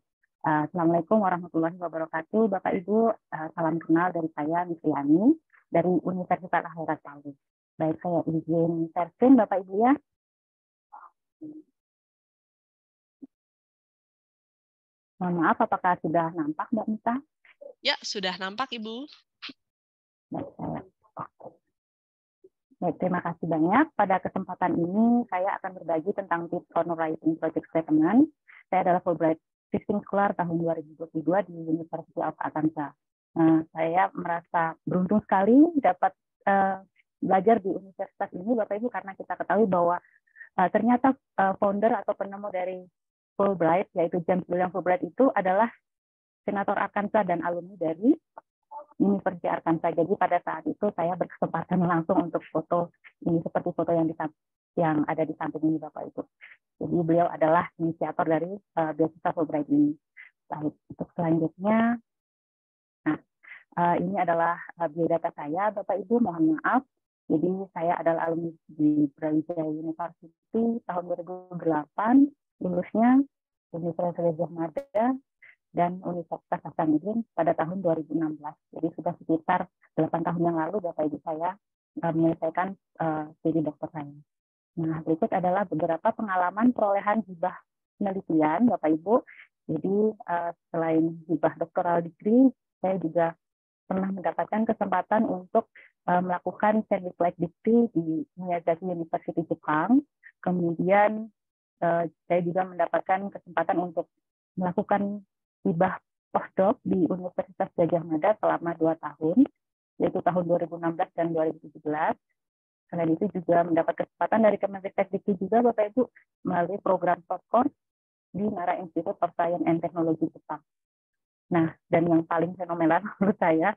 Assalamualaikum warahmatullahi wabarakatuh. Bapak Ibu, salam kenal dari saya Misriani dari Universitas Al-Khairot Palu. Baik, saya izin sharing Bapak Ibu ya. Mohon maaf, apakah sudah nampak Mbak Mita? Ya, sudah nampak Ibu. Baik, terima kasih banyak. Pada kesempatan ini saya akan berbagi tentang tips on writing project statement. Saya adalah Fulbright Visiting Scholar tahun 2022 di University of Arkansas. Saya merasa beruntung sekali dapat belajar di universitas ini, Bapak Ibu, karena kita ketahui bahwa ternyata founder atau penemu dari Fulbright, yaitu James William Fulbright itu adalah senator Arkansas dan alumni dari University Arkansas. Jadi pada saat itu saya berkesempatan langsung untuk foto ini seperti foto yang ada di samping ini Bapak Ibu. Jadi beliau adalah inisiator dari beasiswa Fulbright ini. Baik, untuk selanjutnya, ini adalah biodata saya Bapak Ibu. Mohon maaf. Jadi saya adalah alumni di Brawijaya University tahun 2008, lulusnya Universitas Gadjah Mada dan Universitas Hasanuddin pada tahun 2016. Jadi sudah sekitar 8 tahun yang lalu Bapak Ibu saya menyelesaikan studi dokter saya. Nah, berikut adalah beberapa pengalaman perolehan hibah penelitian Bapak Ibu. Jadi selain hibah doktoral degree, saya juga pernah mendapatkan kesempatan untuk melakukan service like degree di Miyazaki University Jepang. Kemudian saya juga mendapatkan kesempatan untuk melakukan hibah postdoc di Universitas Gadjah Mada selama 2 tahun, yaitu tahun 2016 dan 2017. Selain itu juga mendapat kesempatan dari Kemenristek juga Bapak Ibu melalui program short course di Nara Institute of Science and Technology Jepang. Nah, dan yang paling fenomenal menurut saya,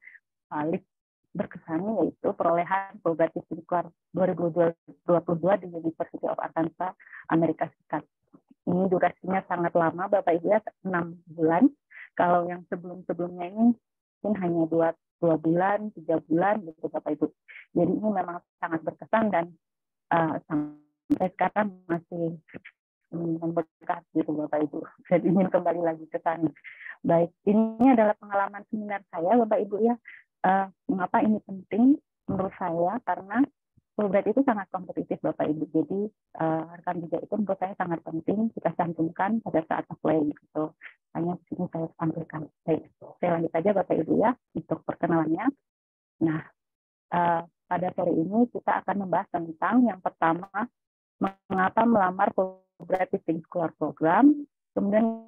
paling berkesan yaitu perolehan Fulbright Visiting Scholar 2022 di University of Arkansas, Amerika Serikat. Ini durasinya sangat lama Bapak Ibu ya, 6 bulan. Kalau yang sebelum-sebelumnya ini mungkin hanya 2 bulan, 3 bulan gitu Bapak Ibu. Jadi ini memang sangat berkesan dan sampai sekarang masih membekas gitu Bapak Ibu. Saya ingin kembali lagi ke sana. Baik, ini adalah pengalaman seminar saya Bapak Ibu ya. Mengapa ini penting menurut saya? Karena Fulbright itu sangat kompetitif Bapak Ibu. Jadi rekam jejak itu menurut saya sangat penting kita cantumkan pada saat apply gitu. Hanya di sini saya sampaikan. Baik, saya lanjut saja Bapak Ibu ya untuk perkenalannya. Nah, pada sore ini kita akan membahas tentang yang pertama, mengapa melamar Fulbright Visiting Scholar Program, kemudian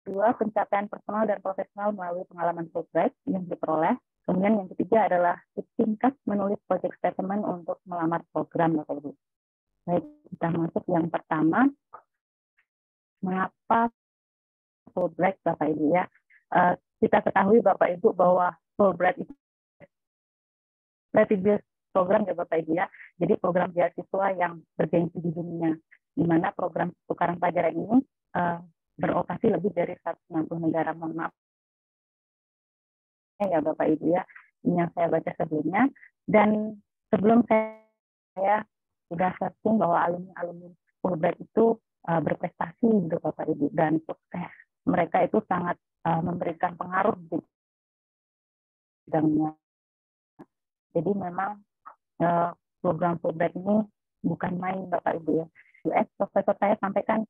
kedua, pencapaian personal dan profesional melalui pengalaman Fulbright yang diperoleh, kemudian yang ketiga adalah singkat menulis project statement untuk melamar program Bapak Ibu. Baik, kita masuk yang pertama, mengapa Fulbright Bapak Ibu ya. Kita ketahui Bapak Ibu bahwa Fulbright itu program ya Bapak Ibu ya. Jadi program beasiswa yang bergengsi di dunia, di mana program pertukaran pelajaran ini beroperasi lebih dari 160 negara. Mohon maaf ya Bapak Ibu ya, ini yang saya baca sebelumnya. Dan sebelum saya sudah searching bahwa alumni Fulbright itu berprestasi gitu Bapak Ibu dan sukses. Mereka itu sangat memberikan pengaruh bidangnya. Jadi memang program Fulbright ini bukan main Bapak Ibu ya. US profesor saya sampaikan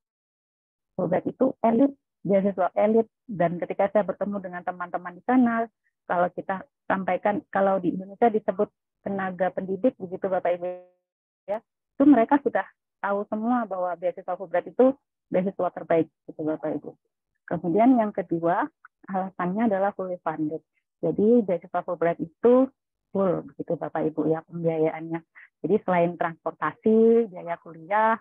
Fulbright itu elit, beasiswa elit, dan ketika saya bertemu dengan teman-teman di sana, kalau kita sampaikan, kalau di Indonesia disebut tenaga pendidik begitu Bapak Ibu ya, itu mereka sudah tahu semua bahwa beasiswa Fulbright itu beasiswa terbaik gitu Bapak Ibu. Kemudian yang kedua, alasannya adalah fully funded. Jadi beasiswa Fulbright itu full begitu Bapak Ibu ya pembiayaannya. Jadi selain transportasi, biaya kuliah,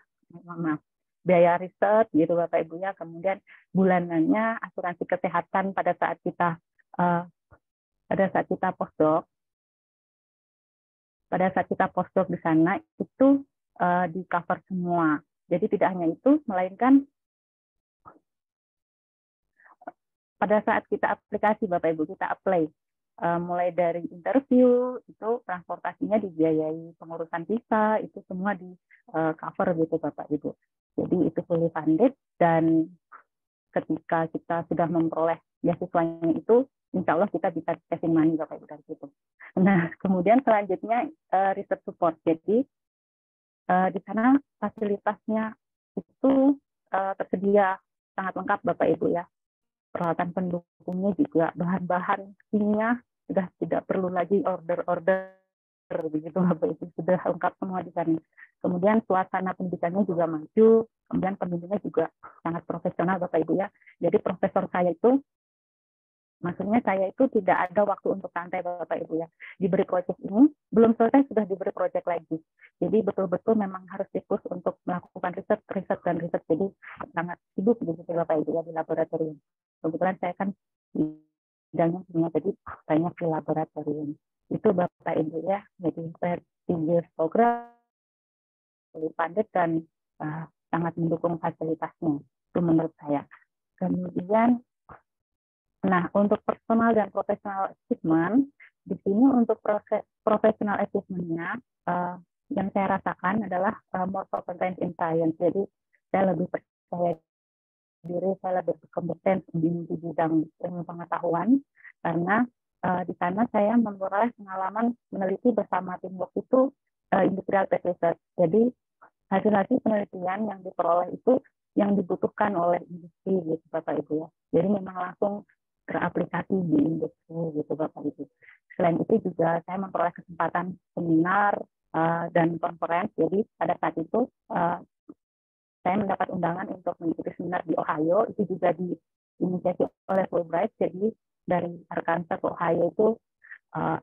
biaya riset gitu Bapak Ibu ya, kemudian bulanannya asuransi kesehatan pada saat kita postdoc di sana itu di cover semua. Jadi tidak hanya itu, melainkan pada saat kita aplikasi Bapak Ibu, kita apply mulai dari interview itu transportasinya dibiayai, pengurusan visa itu semua di cover gitu Bapak Ibu. Jadi itu fully funded, dan ketika kita sudah memperoleh beasiswanya itu, insya Allah kita bisa saving money Bapak Ibu dari situ. Nah, kemudian selanjutnya research support. Jadi di sana fasilitasnya itu tersedia sangat lengkap Bapak Ibu ya. Peralatan pendukungnya juga, bahan-bahan kimia sudah tidak perlu lagi order begitu Bapak Ibu, sudah lengkap semua di sana. Kemudian suasana pendidikannya juga maju, kemudian pembimbingnya juga sangat profesional Bapak Ibu ya. Jadi profesor saya itu, maksudnya saya itu tidak ada waktu untuk santai Bapak Ibu ya. Diberi proyek ini, belum selesai sudah diberi proyek lagi. Jadi betul-betul memang harus fokus untuk melakukan riset. Jadi sangat sibuk gitu Bapak Ibu ya di laboratorium. Kebetulan saya kan bidangnya kimia, jadi banyak di laboratorium. Itu Bapak Ibu ya, jadi prestigious program, fully funded, dan sangat mendukung fasilitasnya. Itu menurut saya. Kemudian, nah untuk personal dan professional achievement, di sini untuk professional achievement-nya, yang saya rasakan adalah more competence in science. Jadi saya lebih percaya diri, saya lebih berkompeten di bidang ilmu pengetahuan, karena di sana saya memperoleh pengalaman meneliti bersama teamwork itu industrial test research. Jadi hasil-hasil penelitian yang diperoleh itu yang dibutuhkan oleh industri gitu Bapak Ibu ya. Jadi memang langsung teraplikasi di industri gitu Bapak Ibu. Selain itu juga saya memperoleh kesempatan seminar dan konferensi. Jadi pada saat itu saya mendapat undangan untuk mengikuti seminar di Ohio, itu juga diinisiasi oleh Fulbright. Jadi dari Arkansas ke Ohio itu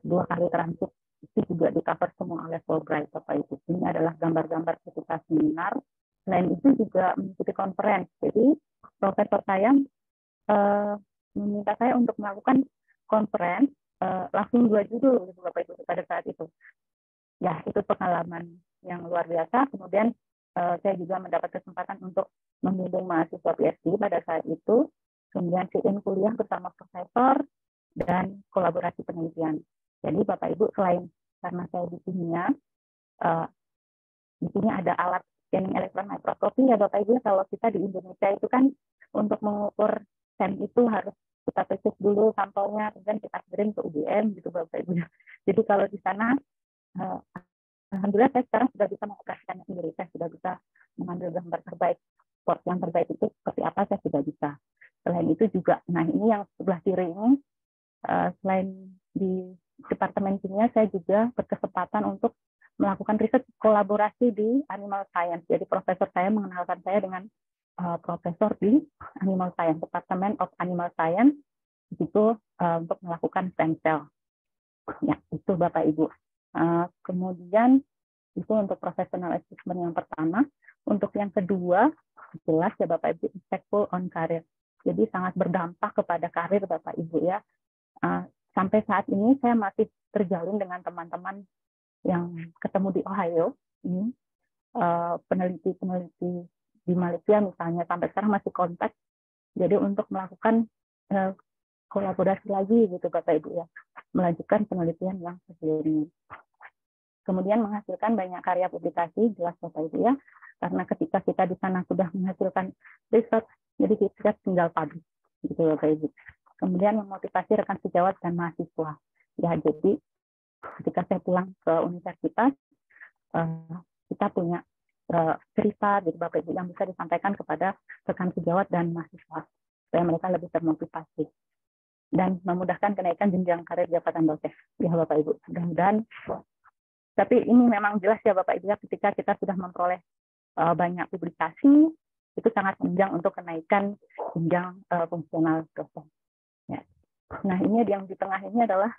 2 kali transit, itu juga di-cover semua oleh Fulbright Bapak Ibu. Ini adalah gambar-gambar ketika seminar. Selain itu juga mengikuti konferensi. Jadi profesor saya meminta saya untuk melakukan konferensi langsung 2 judul gitu Bapak Ibu pada saat itu. Ya, itu pengalaman yang luar biasa. Kemudian saya juga mendapat kesempatan untuk membimbing mahasiswa PhD pada saat itu, kemudian sit-in kuliah bersama profesor, dan kolaborasi penelitian. Jadi Bapak Ibu, selain karena saya di kimia, di sini ada alat scanning elektron mikroskopi ya Bapak Ibu. Kalau kita di Indonesia itu kan untuk mengukur SEM itu harus kita periksa dulu sampelnya, kemudian kita kirim ke UGM gitu Bapak Ibu. Jadi kalau di sana, alhamdulillah saya sekarang sudah bisa mengoperasikannya sendiri. Saya sudah bisa mengambil gambar terbaik, spot yang terbaik itu seperti apa, saya sudah bisa. Selain itu juga, nah ini yang sebelah kiri ini, selain di Departemen Kimia, saya juga berkesempatan untuk melakukan riset kolaborasi di Animal Science. Jadi profesor saya mengenalkan saya dengan profesor di Animal Science, Department of Animal Science, itu untuk melakukan stem cell. Ya, itu Bapak Ibu. Kemudian itu untuk professional achievement yang pertama. Untuk yang kedua, jelas ya Bapak Ibu, impactful on career. Jadi sangat berdampak kepada karir Bapak Ibu ya. Sampai saat ini saya masih terjalin dengan teman-teman yang ketemu di Ohio, peneliti-peneliti di Malaysia misalnya, sampai sekarang masih kontak. Jadi untuk melakukan kolaborasi lagi gitu Bapak Ibu ya, melanjutkan penelitian yang sebelumnya. Kemudian menghasilkan banyak karya publikasi, jelas Bapak Ibu ya, karena ketika kita di sana sudah menghasilkan riset, jadi kita tinggal publish gitu Bapak Ibu. Kemudian memotivasi rekan sejawat dan mahasiswa. Ya, jadi ketika saya pulang ke universitas, kita punya cerita gitu Bapak Ibu yang bisa disampaikan kepada rekan sejawat dan mahasiswa supaya mereka lebih termotivasi dan memudahkan kenaikan jenjang karir jabatan dosen. Ya Bapak Ibu, mudah-mudahan. Tapi ini memang jelas ya Bapak Ibu ya, ketika kita sudah memperoleh banyak publikasi, itu sangat menunjang untuk kenaikan jenjang fungsional dosen. Ya. Nah, ini yang di tengah ini adalah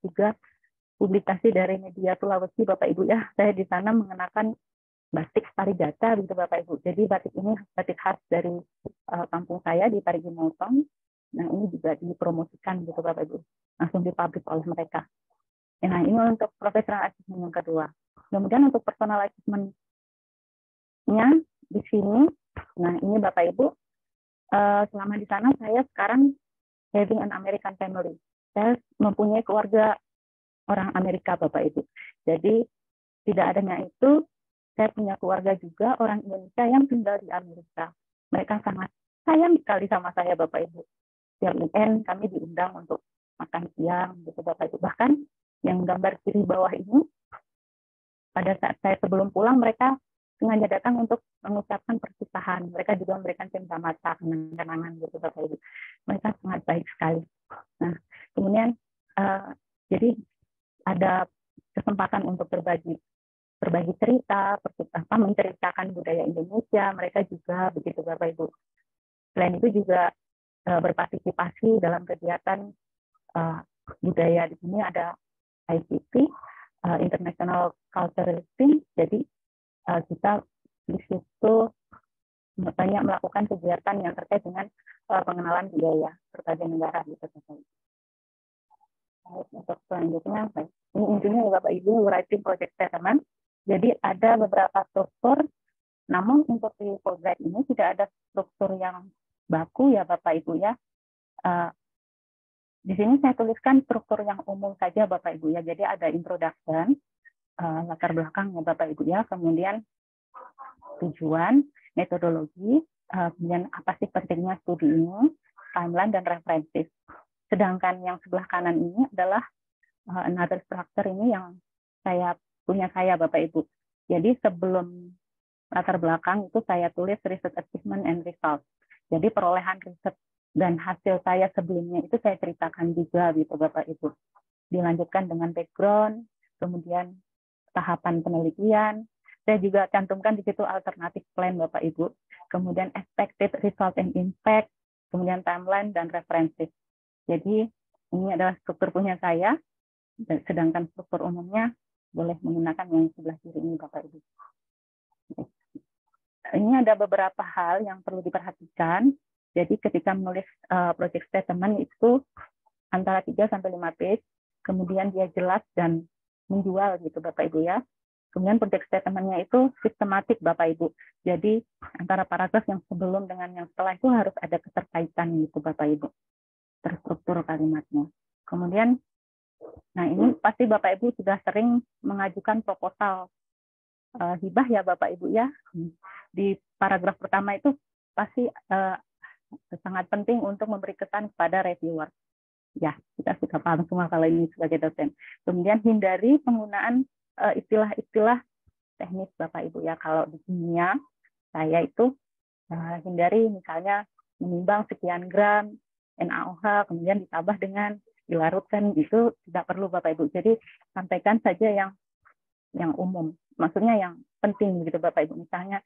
juga publikasi dari media Sulawesi Bapak Ibu ya. Saya di sana mengenakan batik Parigata gitu Bapak Ibu. Jadi batik ini batik khas dari kampung saya di Parigi Motong. Nah, ini juga dipromosikan gitu Bapak Ibu. Langsung dipublish oleh mereka. Nah, ini untuk professional achievement yang kedua. Kemudian untuk personal achievement-nya di sini, nah ini Bapak Ibu, selama di sana saya sekarang having an American family. Saya mempunyai keluarga orang Amerika Bapak Ibu. Jadi tidak adanya itu, saya punya keluarga juga orang Indonesia yang tinggal di Amerika. Mereka sangat sayang sekali sama saya Bapak Ibu. Setiap weekend kami diundang untuk makan siang gitu Bapak Ibu. Bahkan yang gambar kiri bawah ini, pada saat saya sebelum pulang mereka sengaja datang untuk mengucapkan perpisahan. Mereka juga memberikan cinta mata, kenangan gitu Bapak Ibu. Mereka sangat baik sekali. Nah, kemudian jadi ada kesempatan untuk berbagi cerita, menceritakan budaya Indonesia, mereka juga begitu Bapak Ibu. Selain itu juga berpartisipasi dalam kegiatan budaya. Di sini ada ICT, International Cultural Exchange. Jadi kita di situ banyak melakukan kegiatan yang terkait dengan pengenalan budaya berbagai negara gitu Bapak Ibu. Untuk selanjutnya, ini intinya Bapak Ibu writing project statement. Jadi ada beberapa struktur, namun untuk di Fulbright ini tidak ada struktur yang baku ya Bapak Ibu ya. Di sini saya tuliskan struktur yang umum saja Bapak Ibu ya. Jadi ada introduction, latar belakang ya Bapak Ibu ya, kemudian tujuan, metodologi, kemudian apa sih pentingnya studi ini, timeline dan referensi. Sedangkan yang sebelah kanan ini adalah another structure ini yang punya saya Bapak Ibu. Jadi sebelum latar belakang itu saya tulis research achievement and results. Jadi perolehan riset dan hasil saya sebelumnya itu saya ceritakan juga gitu Bapak Ibu. Dilanjutkan dengan background, kemudian tahapan penelitian. Saya juga cantumkan di situ alternative plan Bapak Ibu. Kemudian expected result and impact, kemudian timeline dan referensi. Jadi ini adalah struktur punya saya, sedangkan struktur umumnya boleh menggunakan yang sebelah kiri ini Bapak Ibu. Ini ada beberapa hal yang perlu diperhatikan. Jadi ketika menulis project statement itu antara 3 sampai 5 page, kemudian dia jelas dan menjual gitu Bapak Ibu ya. Kemudian project statement-nya itu sistematik Bapak Ibu. Jadi antara paragraf yang sebelum dengan yang setelah itu harus ada keterkaitan gitu Bapak Ibu. Terstruktur kalimatnya. Kemudian nah ini pasti Bapak Ibu sudah sering mengajukan proposal hibah ya Bapak Ibu ya. Di paragraf pertama itu pasti sangat penting untuk memberi kesan kepada reviewer. Ya, kita sudah paham semua kalau ini sebagai dosen. Kemudian hindari penggunaan istilah-istilah teknis Bapak Ibu ya. Kalau di kimia saya itu hindari misalnya menimbang sekian gram NaOH kemudian ditambah dengan dilarutkan, itu tidak perlu Bapak Ibu. Jadi sampaikan saja yang umum, maksudnya yang penting gitu Bapak Ibu. Misalnya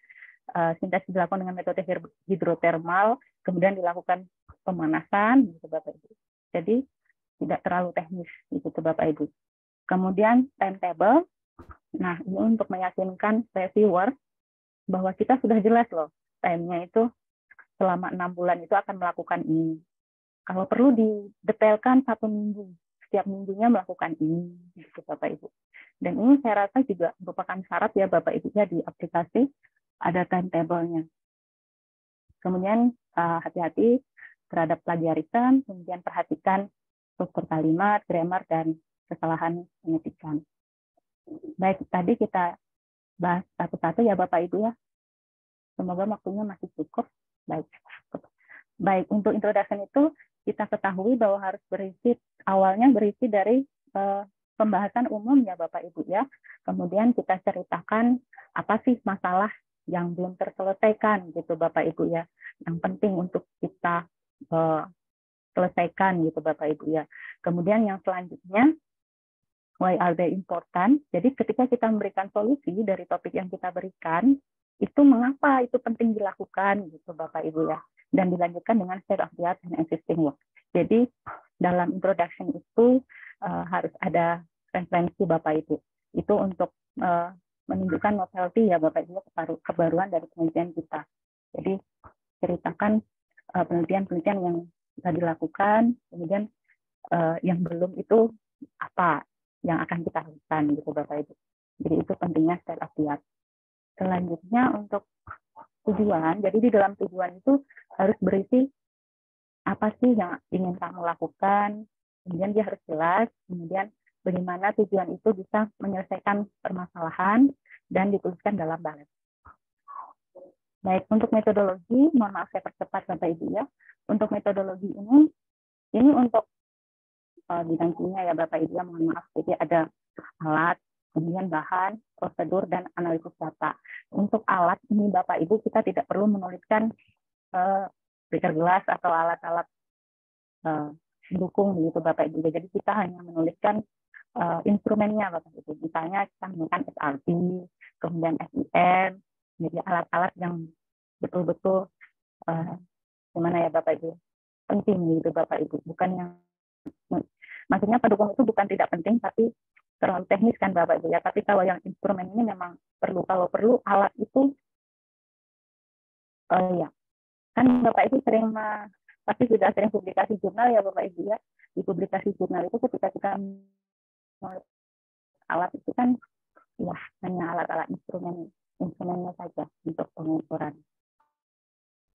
sintesis dilakukan dengan metode hidrotermal, kemudian dilakukan pemanasan gitu Bapak Ibu. Jadi tidak terlalu teknis gitu Bapak Ibu. Kemudian timetable, nah ini untuk meyakinkan reviewer bahwa kita sudah jelas loh time-nya itu selama 6 bulan itu akan melakukan ini. Kalau perlu didetailkan 1 minggu, setiap minggunya melakukan ini, gitu Bapak Ibu. Dan ini saya rasa juga merupakan syarat ya Bapak Ibu ya di aplikasi ada timetable-nya. Kemudian hati-hati terhadap plagiarisme, kemudian perhatikan struktur kalimat, grammar, dan kesalahan pengetikan. Baik, tadi kita bahas satu-satu ya Bapak Ibu ya. Semoga waktunya masih cukup. Baik, untuk introduction itu kita ketahui bahwa harus awalnya berisi dari pembahasan umum ya Bapak Ibu ya. Kemudian kita ceritakan apa sih masalah yang belum terselesaikan gitu Bapak Ibu ya. Yang penting untuk kita selesaikan gitu Bapak Ibu ya. Kemudian yang selanjutnya, why are they important? Jadi ketika kita memberikan solusi dari topik yang kita berikan, itu mengapa itu penting dilakukan gitu Bapak Ibu ya. Dan dilanjutkan dengan state of the art and existing work. Jadi dalam introduction itu harus ada referensi Bapak Ibu. Itu untuk menunjukkan novelty ya Bapak Ibu, kebaruan dari penelitian kita. Jadi ceritakan penelitian-penelitian yang sudah dilakukan, kemudian yang belum itu apa yang akan kita lakukan gitu Bapak Ibu. Jadi itu pentingnya state of the art. Selanjutnya untuk tujuan, jadi di dalam tujuan itu harus berisi apa sih yang ingin kamu lakukan, kemudian dia harus jelas, kemudian bagaimana tujuan itu bisa menyelesaikan permasalahan dan dituliskan dalam ballot. Baik, untuk metodologi, mohon maaf saya percepat Bapak Ibu ya. Untuk metodologi ini untuk bidang kimia ya Bapak Ibu ya, mohon maaf. Jadi ada alat, kemudian bahan, prosedur, dan analisis data. Untuk alat ini Bapak Ibu kita tidak perlu menuliskan beaker gelas atau alat-alat pendukung gitu Bapak Ibu. Jadi kita hanya menuliskan instrumennya Bapak Ibu. Misalnya kita menggunakan SRT, kemudian SIM, jadi alat-alat yang betul-betul gimana ya Bapak Ibu, penting gitu Bapak Ibu. Bukan yang maksudnya pendukung itu bukan tidak penting, tapi terlalu teknis kan Bapak Ibu ya. Tapi kalau yang instrumen ini memang perlu. Kalau perlu alat itu ya kan Bapak Ibu pasti sudah sering publikasi jurnal ya Bapak Ibu ya. Di publikasi jurnal itu ketika kita alat itu kan ya hanya alat-alat instrumennya saja untuk pengukuran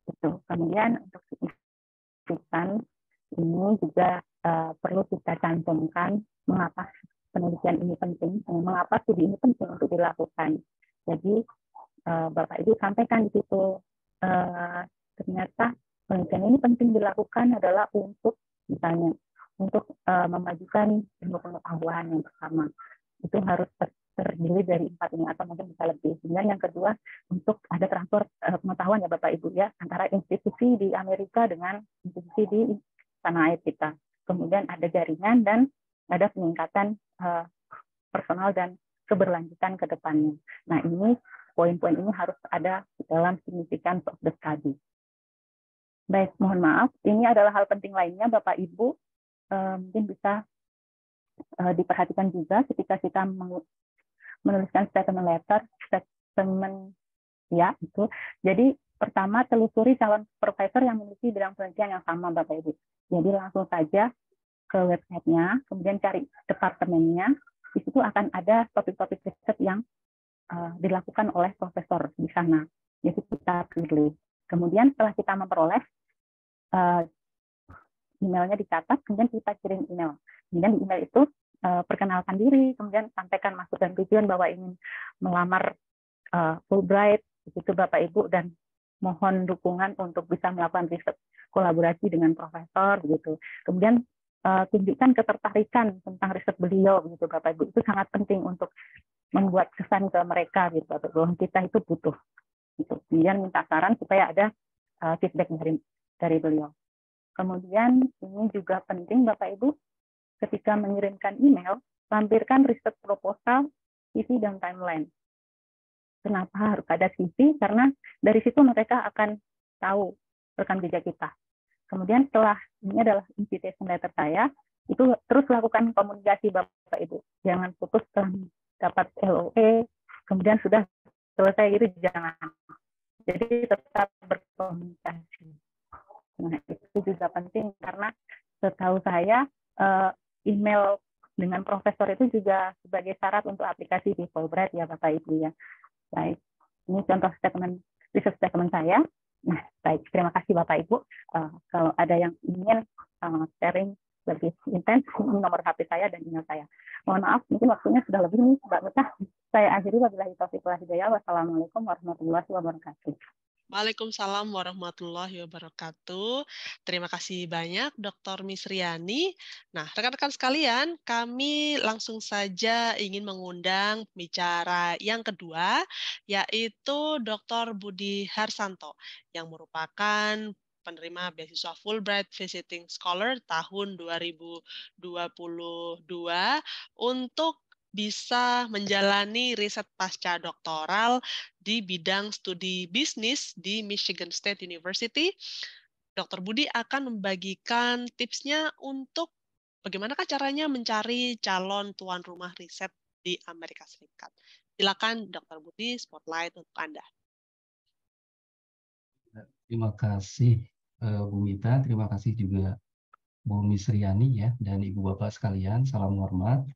itu. Kemudian untuk signifikan ini juga perlu kita cantumkan mengapa penelitian ini penting, mengapa studi ini penting untuk dilakukan. Jadi Bapak Ibu sampaikan di situ ternyata penelitian ini penting dilakukan adalah untuk misalnya untuk memajukan ilmu pengetahuan yang bersama. Itu harus terdiri dari 4 ini atau mungkin bisa lebih. Kemudian yang kedua untuk ada transfer pengetahuan ya Bapak Ibu ya antara institusi di Amerika dengan institusi di tanah air kita. Kemudian ada jaringan dan ada peningkatan personal dan keberlanjutan ke depannya. Nah ini poin-poin ini harus ada dalam significance of the study. Baik, mohon maaf, ini adalah hal penting lainnya Bapak Ibu, mungkin bisa diperhatikan juga ketika kita menuliskan statement letter, statement ya itu. Jadi pertama telusuri calon profesor yang memiliki bidang penelitian yang sama Bapak Ibu. Jadi langsung saja ke website-nya, kemudian cari departemennya, di situ akan ada topik-topik riset yang dilakukan oleh profesor di sana. Jadi kita pilih. Kemudian setelah kita memperoleh emailnya dicatat, kemudian kita kirim email. Kemudian di email itu perkenalkan diri, kemudian sampaikan maksud dan tujuan bahwa ingin melamar Fulbright, begitu Bapak Ibu, dan mohon dukungan untuk bisa melakukan riset kolaborasi dengan profesor, begitu. Kemudian tunjukkan ketertarikan tentang riset beliau, begitu Bapak Ibu. Itu sangat penting untuk membuat kesan ke mereka, gitu Bapak Ibu, bahwa kita itu butuh. Gitu. Kemudian minta saran supaya ada feedback dari beliau. Kemudian ini juga penting Bapak Ibu, ketika mengirimkan email, lampirkan riset proposal, CV, dan timeline. Kenapa harus ada CV? Karena dari situ mereka akan tahu rekam jejak kita. Kemudian setelah ini adalah invitation letter saya, itu terus lakukan komunikasi Bapak Ibu. Jangan putus setelah dapat LOE, kemudian sudah selesai itu jangan. Jadi tetap berkomunikasi. Nah, itu juga penting karena setahu saya email dengan profesor itu juga sebagai syarat untuk aplikasi di Fulbright ya Bapak Ibu ya. Baik, ini contoh riset statement saya. Nah, baik, terima kasih Bapak Ibu. Kalau ada yang ingin sharing lebih intens, ini nomor HP saya dan email saya. Mohon maaf, mungkin waktunya sudah lebih nih, Mbak Mutah. Saya akhiri wabillahi taufiq wal hidayah. Wassalamualaikum warahmatullahi wabarakatuh. Waalaikumsalam warahmatullahi wabarakatuh. Terima kasih banyak Dr. Misriani. Nah, rekan-rekan sekalian, kami langsung saja ingin mengundang pembicara yang kedua, yaitu Dr. Budi Harsanto, yang merupakan penerima beasiswa Fulbright Visiting Scholar tahun 2022 untuk bisa menjalani riset pasca doktoral di bidang studi bisnis di Michigan State University. Dr. Budi akan membagikan tipsnya untuk bagaimanakah caranya mencari calon tuan rumah riset di Amerika Serikat. Silakan Dr. Budi, spotlight untuk Anda. Terima kasih Bu Mita, terima kasih juga Bu Misriani ya, dan Ibu Bapak sekalian, salam hormat.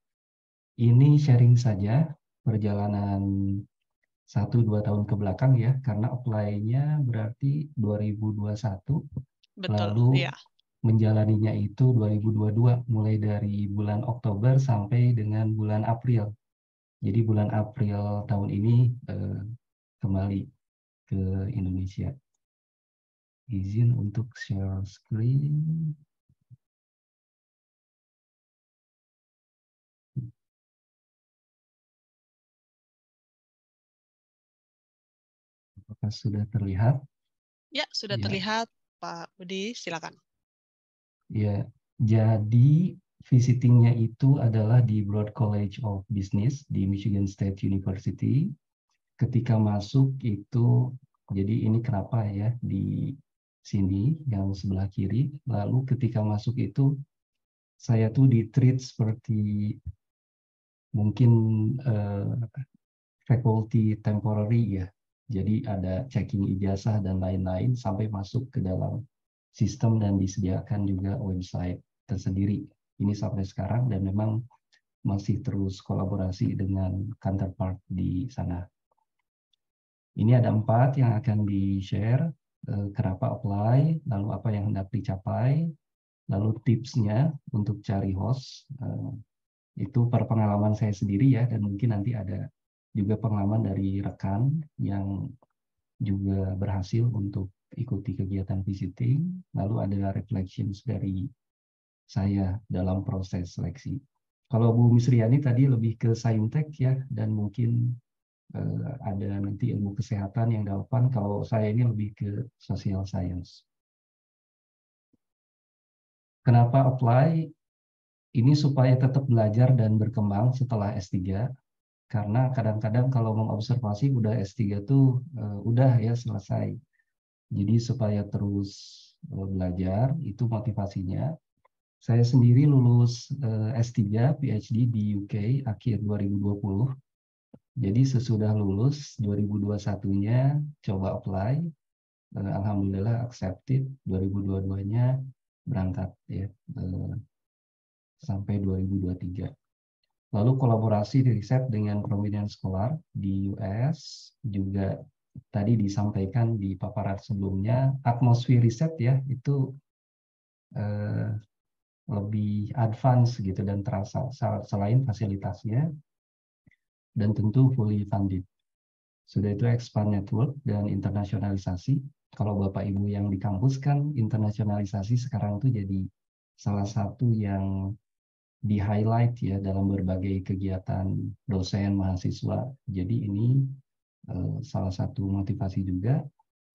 Ini sharing saja perjalanan 1-2 tahun ke belakang ya, karena apply-nya berarti 2021, Betul, lalu ya. menjalaninya itu 2022, mulai dari bulan Oktober sampai dengan bulan April. Jadi bulan April tahun ini kembali ke Indonesia. Izin untuk share screen. Apakah sudah terlihat? Ya, sudah terlihat Pak Budi, silakan. Ya, jadi visitingnya itu adalah di Broad College of Business di Michigan State University. Ketika masuk itu, jadi ini kenapa ya di sini yang sebelah kiri. Lalu ketika masuk itu saya tuh di-treat seperti mungkin faculty temporary ya. Jadi ada checking ijazah dan lain-lain sampai masuk ke dalam sistem dan disediakan juga website tersendiri. Ini sampai sekarang dan memang masih terus kolaborasi dengan counterpart di sana. Ini ada 4 yang akan di-share, kenapa apply, lalu apa yang hendak dicapai, lalu tipsnya untuk cari host, itu per pengalaman saya sendiri ya, dan mungkin nanti ada juga pengalaman dari rekan yang juga berhasil untuk ikuti kegiatan visiting, lalu ada reflections dari saya dalam proses seleksi. Kalau Bu Misriani tadi lebih ke saintek ya, dan mungkin ada nanti ilmu kesehatan yang dilakukan, kalau saya ini lebih ke social science. Kenapa apply? Ini supaya tetap belajar dan berkembang setelah S3, karena kadang-kadang kalau mengobservasi udah S3 tuh udah ya selesai. Jadi supaya terus belajar, itu motivasinya. Saya sendiri lulus S3 PhD di UK akhir 2020. Jadi sesudah lulus 2021-nya coba apply, alhamdulillah accepted, 2022-nya berangkat ya sampai 2023. Lalu kolaborasi di riset dengan prominent scholar di US, juga tadi disampaikan di paparan sebelumnya, atmosfer riset ya itu lebih advance gitu dan terasa selain fasilitasnya, dan tentu fully funded. Sudah itu expand network dan internasionalisasi. Kalau Bapak Ibu yang di kampus kan internasionalisasi sekarang itu jadi salah satu yang di-highlight ya dalam berbagai kegiatan dosen, mahasiswa. Jadi ini salah satu motivasi juga.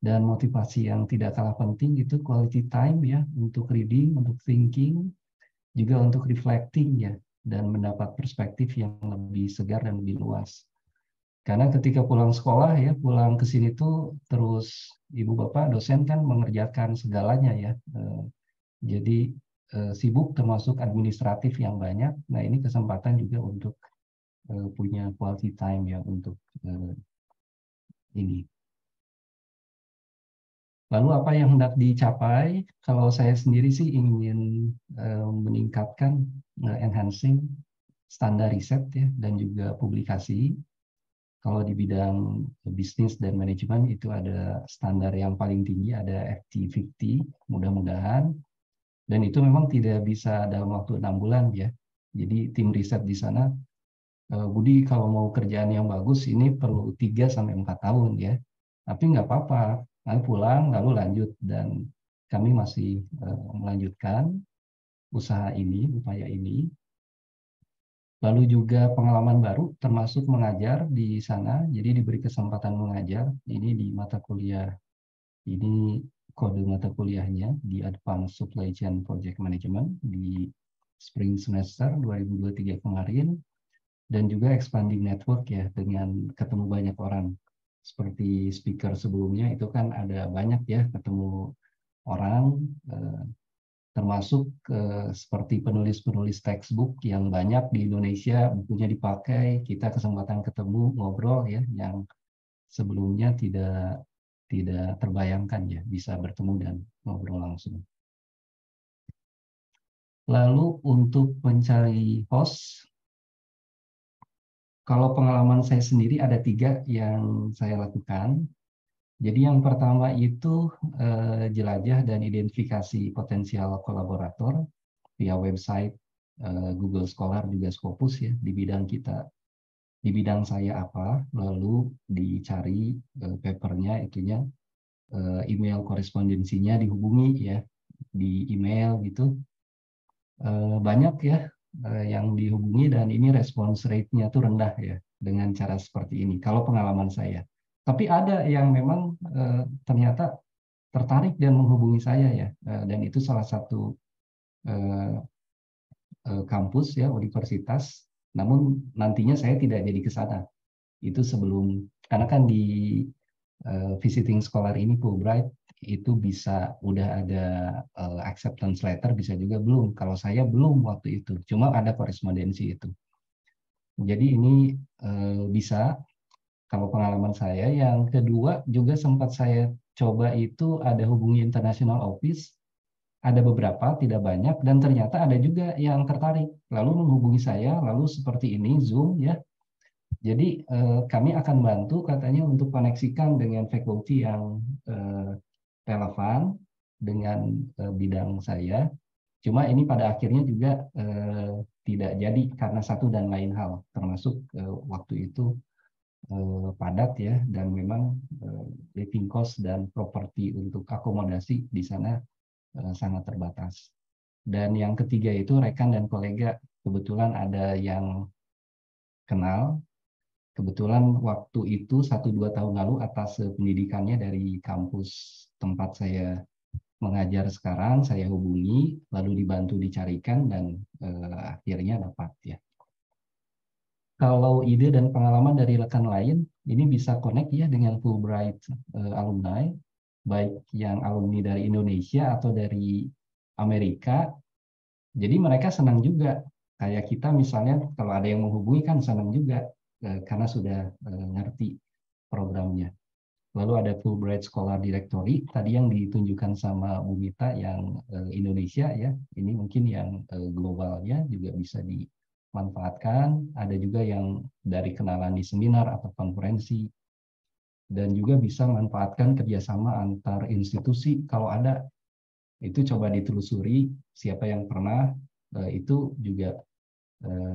Dan motivasi yang tidak kalah penting itu quality time ya, untuk reading, untuk thinking, juga untuk reflecting ya, dan mendapat perspektif yang lebih segar dan lebih luas. Karena ketika pulang sekolah ya, pulang ke sini tuh terus Ibu Bapak dosen kan mengerjakan segalanya ya. Jadi sibuk termasuk administratif yang banyak. Nah ini kesempatan juga untuk punya quality time ya untuk ini. Lalu apa yang hendak dicapai? Kalau saya sendiri sih ingin meningkatkan enhancing standar riset ya, dan juga publikasi. Kalau di bidang bisnis dan manajemen itu ada standar yang paling tinggi, ada FT50 mudah-mudahan. Dan itu memang tidak bisa dalam waktu 6 bulan ya. Jadi tim riset di sana, Budi kalau mau kerjaan yang bagus ini perlu 3-4 tahun ya. Tapi nggak apa-apa, lalu pulang, lalu lanjut, dan kami masih melanjutkan usaha ini, upaya ini. Lalu juga pengalaman baru termasuk mengajar di sana, jadi diberi kesempatan mengajar, ini di mata kuliah, ini kode mata kuliahnya di Advanced Supply Chain Project Management di spring semester 2023 kemarin, dan juga expanding network ya, dengan ketemu banyak orang. Seperti speaker sebelumnya itu kan ada banyak ya ketemu orang, termasuk seperti penulis-penulis textbook yang banyak di Indonesia, bukunya dipakai, kita kesempatan ketemu ngobrol ya, yang sebelumnya tidak terbayangkan ya bisa bertemu dan ngobrol langsung. Lalu untuk mencari host, kalau pengalaman saya sendiri ada 3 yang saya lakukan. Jadi yang pertama itu jelajah dan identifikasi potensial kolaborator via website Google Scholar juga Scopus ya, di bidang kita, di bidang saya apa, lalu dicari papernya, itunya, email korespondensinya dihubungi ya, di email gitu. Banyak ya yang dihubungi, dan ini respons rate-nya tuh rendah ya dengan cara seperti ini kalau pengalaman saya. Tapi ada yang memang ternyata tertarik dan menghubungi saya ya, dan itu salah satu kampus ya, universitas, namun nantinya saya tidak jadi ke sana. Itu sebelum, karena kan di visiting scholar ini Fulbright itu bisa udah ada acceptance letter, bisa juga belum. Kalau saya belum waktu itu, cuma ada korespondensi itu. Jadi ini bisa, kalau pengalaman saya. Yang kedua juga sempat saya coba itu ada hubungi international office, ada beberapa, tidak banyak, dan ternyata ada juga yang tertarik, lalu menghubungi saya, lalu seperti ini Zoom ya. Jadi kami akan bantu katanya untuk koneksikan dengan faculty yang relevan dengan bidang saya. Cuma ini pada akhirnya juga tidak jadi karena satu dan lain hal, termasuk waktu itu padat ya, dan memang living cost dan properti untuk akomodasi di sana sangat terbatas. Dan yang ketiga itu rekan dan kolega, kebetulan ada yang kenal. Kebetulan waktu itu 1-2 tahun lalu atas pendidikannya dari kampus tempat saya mengajar sekarang, saya hubungi, lalu dibantu dicarikan, dan akhirnya dapat ya. Kalau ide dan pengalaman dari rekan lain, ini bisa connect ya dengan Fulbright alumni, baik yang alumni dari Indonesia atau dari Amerika. Jadi mereka senang juga, kayak kita misalnya kalau ada yang menghubungi kan senang juga, karena sudah ngerti programnya. Lalu ada Fulbright Scholar Directory, tadi yang ditunjukkan sama Bu Mita yang Indonesia ya, ini mungkin yang globalnya juga bisa dimanfaatkan. Ada juga yang dari kenalan di seminar atau konferensi, dan juga bisa manfaatkan kerjasama antar institusi kalau ada. Itu coba ditelusuri siapa yang pernah, itu juga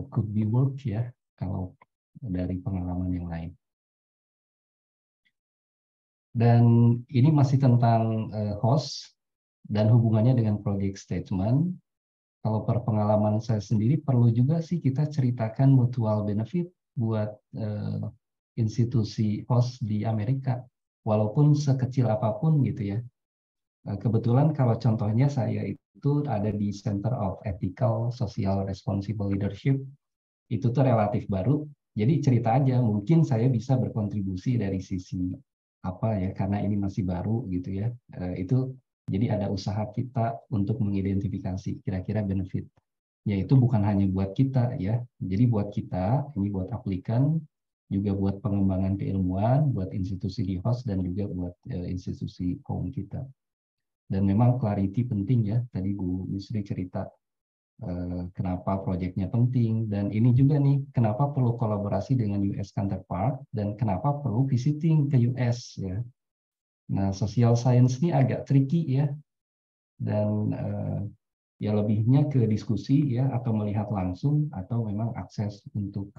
could be work ya kalau dari pengalaman yang lain. Dan ini masih tentang host dan hubungannya dengan project statement. Kalau per pengalaman saya sendiri perlu juga sih kita ceritakan mutual benefit buat institusi host di Amerika, walaupun sekecil apapun gitu ya. Kebetulan kalau contohnya saya itu ada di Center of Ethical Social Responsible Leadership, itu tuh relatif baru. Jadi cerita aja, mungkin saya bisa berkontribusi dari sisi apa ya, karena ini masih baru gitu ya. Itu jadi ada usaha kita untuk mengidentifikasi kira-kira benefit. Yaitu bukan hanya buat kita ya. Jadi buat kita, ini buat aplikan, juga buat pengembangan keilmuan, buat institusi di host, dan juga buat institusi kaum kita. Dan memang clarity penting ya. Tadi Bu Yusri cerita kenapa proyeknya penting, dan ini juga nih kenapa perlu kolaborasi dengan US counterpart, dan kenapa perlu visiting ke US ya. Nah, social science ini agak tricky ya, dan ya lebihnya ke diskusi ya, atau melihat langsung, atau memang akses untuk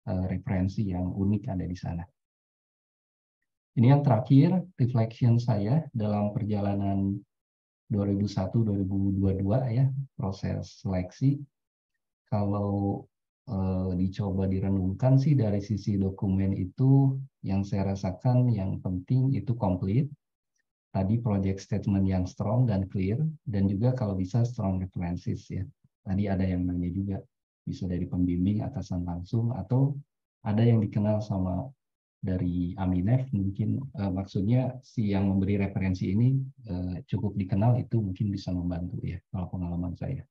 referensi yang unik ada di sana. Ini yang terakhir, reflection saya dalam perjalanan 2001-2022 ya, proses seleksi. Kalau dicoba direnungkan sih dari sisi dokumen itu, yang saya rasakan yang penting itu komplit. Tadi project statement yang strong dan clear, dan juga kalau bisa strong references ya. Tadi ada yang nanya juga, bisa dari pembimbing, atasan langsung, atau ada yang dikenal sama dari Aminef, mungkin maksudnya si yang memberi referensi ini cukup dikenal, itu mungkin bisa membantu ya, kalau pengalaman saya.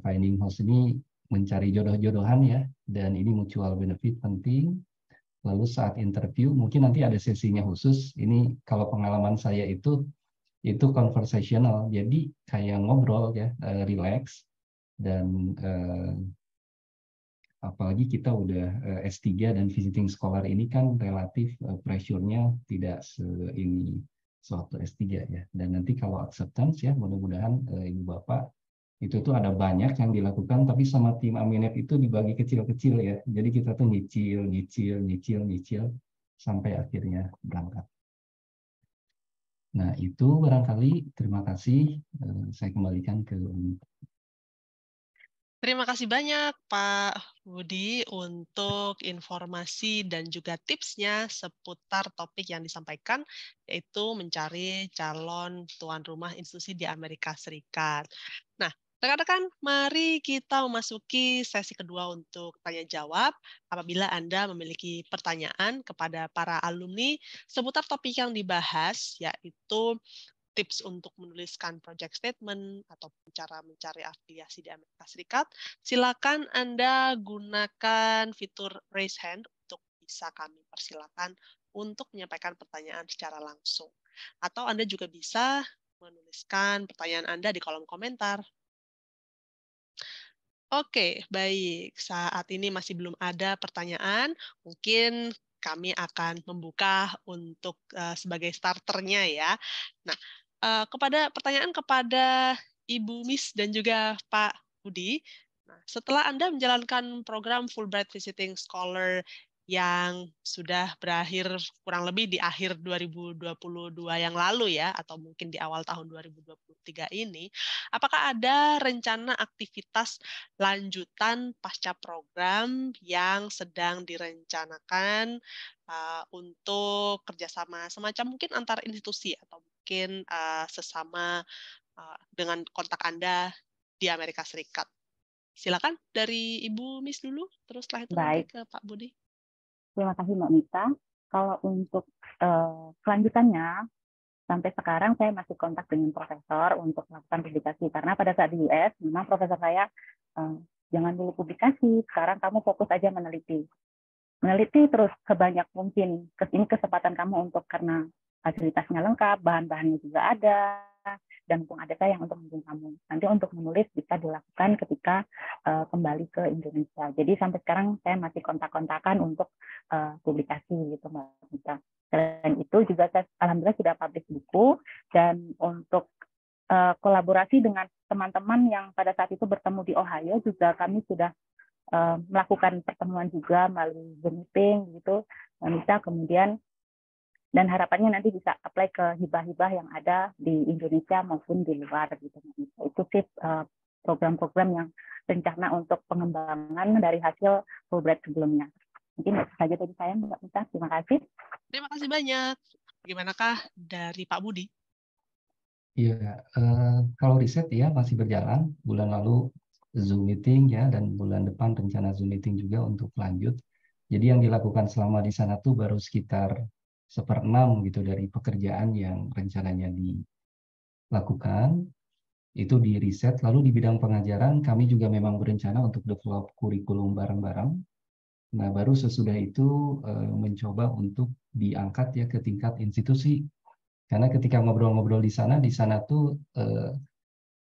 Finding host ini mencari jodoh-jodohan ya, dan ini mutual benefit penting. Lalu saat interview, mungkin nanti ada sesinya khusus. Ini kalau pengalaman saya itu conversational, jadi kayak ngobrol ya, relax. Dan apalagi kita udah S3 dan visiting scholar ini kan relatif pressure-nya tidak ini suatu S3 ya. Dan nanti kalau acceptance ya, mudah-mudahan Ibu Bapak, itu tuh ada banyak yang dilakukan, tapi sama tim Aminef itu dibagi kecil-kecil ya. Jadi kita tuh nyicil sampai akhirnya berangkat. Nah itu barangkali, terima kasih. Saya kembalikan ke Umi. Terima kasih banyak Pak Budi untuk informasi dan juga tipsnya seputar topik yang disampaikan, yaitu mencari calon tuan rumah institusi di Amerika Serikat. Nah, rekan-rekan, mari kita memasuki sesi kedua untuk tanya jawab. Apabila Anda memiliki pertanyaan kepada para alumni seputar topik yang dibahas, yaitu tips untuk menuliskan project statement atau cara mencari afiliasi di Amerika Serikat, silakan Anda gunakan fitur raise hand untuk bisa kami persilakan untuk menyampaikan pertanyaan secara langsung. Atau Anda juga bisa menuliskan pertanyaan Anda di kolom komentar. Oke, baik. Saat ini masih belum ada pertanyaan. Mungkin kami akan membuka untuk sebagai starternya ya. Nah, pertanyaan kepada Ibu Miss dan juga Pak Budi. Nah, setelah Anda menjalankan program Fulbright Visiting Scholar yang sudah berakhir kurang lebih di akhir 2022 yang lalu ya, atau mungkin di awal tahun 2023 ini, apakah ada rencana aktivitas lanjutan pasca program yang sedang direncanakan untuk kerjasama semacam mungkin antar institusi atau mungkin sesama dengan kontak Anda di Amerika Serikat? Silakan dari Ibu Miss dulu, terus setelah itu nanti ke Pak Budi. Terima kasih Mbak Mita. Kalau untuk kelanjutannya, sampai sekarang saya masih kontak dengan profesor untuk melakukan publikasi. Karena pada saat di US, memang profesor saya, jangan dulu publikasi, sekarang kamu fokus aja meneliti. Meneliti terus sebanyak mungkin. Ini kesempatan kamu untuk, karena fasilitasnya lengkap, bahan-bahannya juga ada, dan mumpung ada saya yang untuk mendukung kamu. Nanti untuk menulis bisa dilakukan ketika kembali ke Indonesia. Jadi sampai sekarang saya masih kontak-kontakan untuk publikasi gitu Mbak Mita. Selain itu juga saya alhamdulillah sudah publish buku, dan untuk kolaborasi dengan teman-teman yang pada saat itu bertemu di Ohio juga kami sudah melakukan pertemuan juga melalui Zoom meeting gitu Mbak Mita. Kemudian dan harapannya nanti bisa apply ke hibah-hibah yang ada di Indonesia maupun di luar gitu. Itu sih program-program yang rencana untuk pengembangan dari hasil Fulbright sebelumnya. Mungkin itu saja dari saya Mbak Mita. Terima kasih. Terima kasih banyak. Bagaimanakah dari Pak Budi? Iya, kalau riset ya masih berjalan. Bulan lalu Zoom meeting ya, dan bulan depan rencana Zoom meeting juga untuk lanjut. Jadi yang dilakukan selama di sana tuh baru sekitar 1/6 gitu dari pekerjaan yang rencananya dilakukan. Itu di riset. Lalu di bidang pengajaran kami juga memang berencana untuk develop kurikulum bareng-bareng. Nah, baru sesudah itu mencoba untuk diangkat ya ke tingkat institusi. Karena ketika ngobrol-ngobrol di sana tuh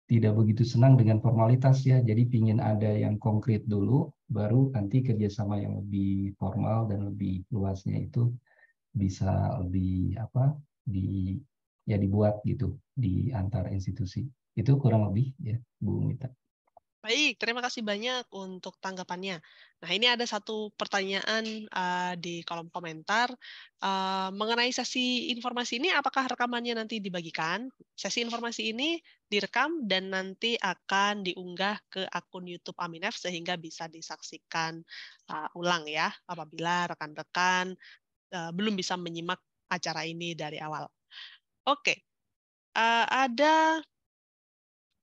tidak begitu senang dengan formalitas ya. Jadi pingin ada yang konkret dulu, baru nanti kerjasama yang lebih formal dan lebih luasnya itu bisa lebih dibuat gitu di antar institusi. Itu kurang lebih ya Bu Mita. Baik, terima kasih banyak untuk tanggapannya. Nah, ini ada satu pertanyaan di kolom komentar mengenai sesi informasi ini. Apakah rekamannya nanti dibagikan? Sesi informasi ini direkam dan nanti akan diunggah ke akun YouTube Aminef sehingga bisa disaksikan ulang ya apabila rekan-rekan belum bisa menyimak acara ini dari awal. Oke, ada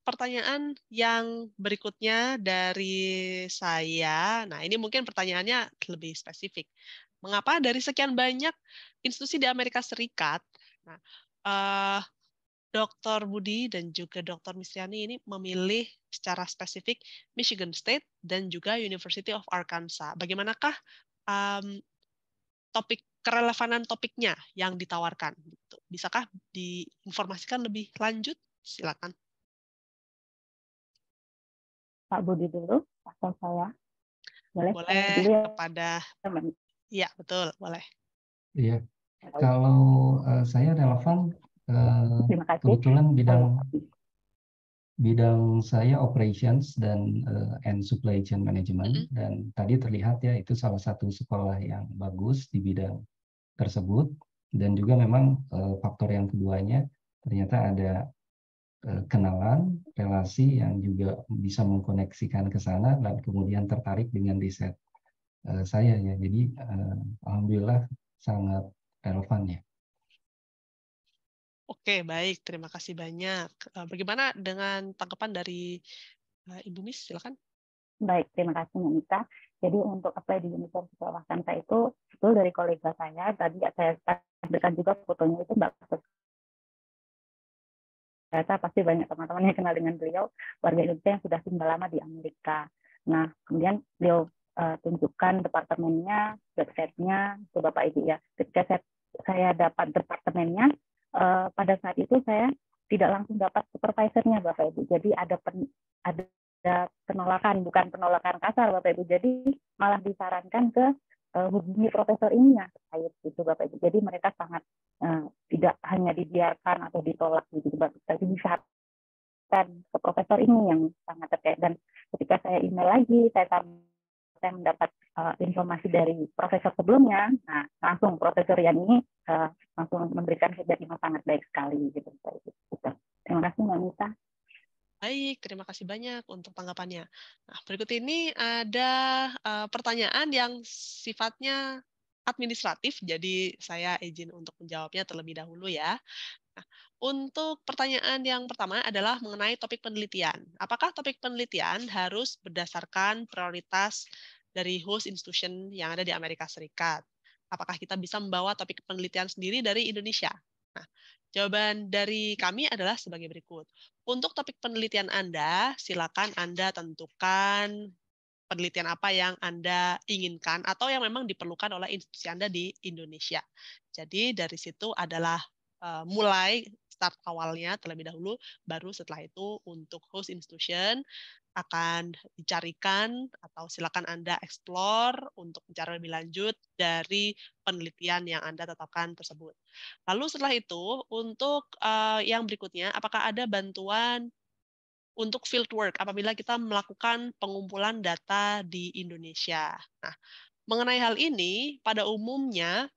pertanyaan yang berikutnya dari saya. Nah, ini mungkin pertanyaannya lebih spesifik. Mengapa dari sekian banyak institusi di Amerika Serikat, nah, Dr. Budi dan juga Dr. Mistriani ini memilih secara spesifik Michigan State dan juga University of Arkansas. Bagaimanakah kerelevanan topiknya yang ditawarkan? Bisakah diinformasikan lebih lanjut? Silakan. Pak Budi dulu atau saya? Boleh kepada Iya, betul, boleh. Iya. Kalau saya relevan kebetulan bidang saya operations dan and supply chain management dan tadi terlihat ya itu salah satu sekolah yang bagus di bidang tersebut dan juga memang faktor yang keduanya ternyata ada kenalan, relasi yang juga bisa mengkoneksikan ke sana dan kemudian tertarik dengan riset saya ya. Jadi alhamdulillah sangat relevan ya. Oke, baik. Terima kasih banyak. Bagaimana dengan tanggapan dari Ibu Miss? Silakan. Baik, terima kasih Mbak Mita. Jadi untuk apply di University of Arkansas itu betul dari kolega saya. Tadi saya tampilkan juga fotonya itu Mbak. Saya pasti banyak teman-teman yang kenal dengan beliau, warga Indonesia yang sudah tinggal lama di Amerika. Nah, kemudian beliau tunjukkan departemennya, website-nya ke Bapak Ibu ya. Ketika saya dapat departemennya, pada saat itu saya tidak langsung dapat supervisornya Bapak Ibu. Jadi ada penolakan, bukan penolakan kasar Bapak Ibu. Jadi malah disarankan ke hubungi profesor ini ya terkait itu Bapak Ibu. Jadi mereka sangat tidak hanya dibiarkan atau ditolak gitu Bapak, tapi disarankan ke profesor ini yang sangat terkait. Dan ketika saya email lagi, saya mendapat informasi dari profesor sebelumnya, nah langsung profesor yang ini langsung memberikan feedback yang sangat baik sekali gitu. Terima kasih Mbak Mita. Baik, terima kasih banyak untuk tanggapannya. Nah, berikut ini ada pertanyaan yang sifatnya administratif, jadi saya izin untuk menjawabnya terlebih dahulu ya. Nah, untuk pertanyaan yang pertama adalah mengenai topik penelitian. Apakah topik penelitian harus berdasarkan prioritas dari host institution yang ada di Amerika Serikat? Apakah kita bisa membawa topik penelitian sendiri dari Indonesia? Nah, jawaban dari kami adalah sebagai berikut. Untuk topik penelitian Anda, silakan Anda tentukan penelitian apa yang Anda inginkan atau yang memang diperlukan oleh institusi Anda di Indonesia. Jadi dari situ adalah mulai start awalnya terlebih dahulu, baru setelah itu untuk host institution akan dicarikan atau silakan Anda explore untuk mencari lebih lanjut dari penelitian yang Anda tetapkan tersebut. Lalu setelah itu, untuk yang berikutnya, apakah ada bantuan untuk field work apabila kita melakukan pengumpulan data di Indonesia? Nah, mengenai hal ini, pada umumnya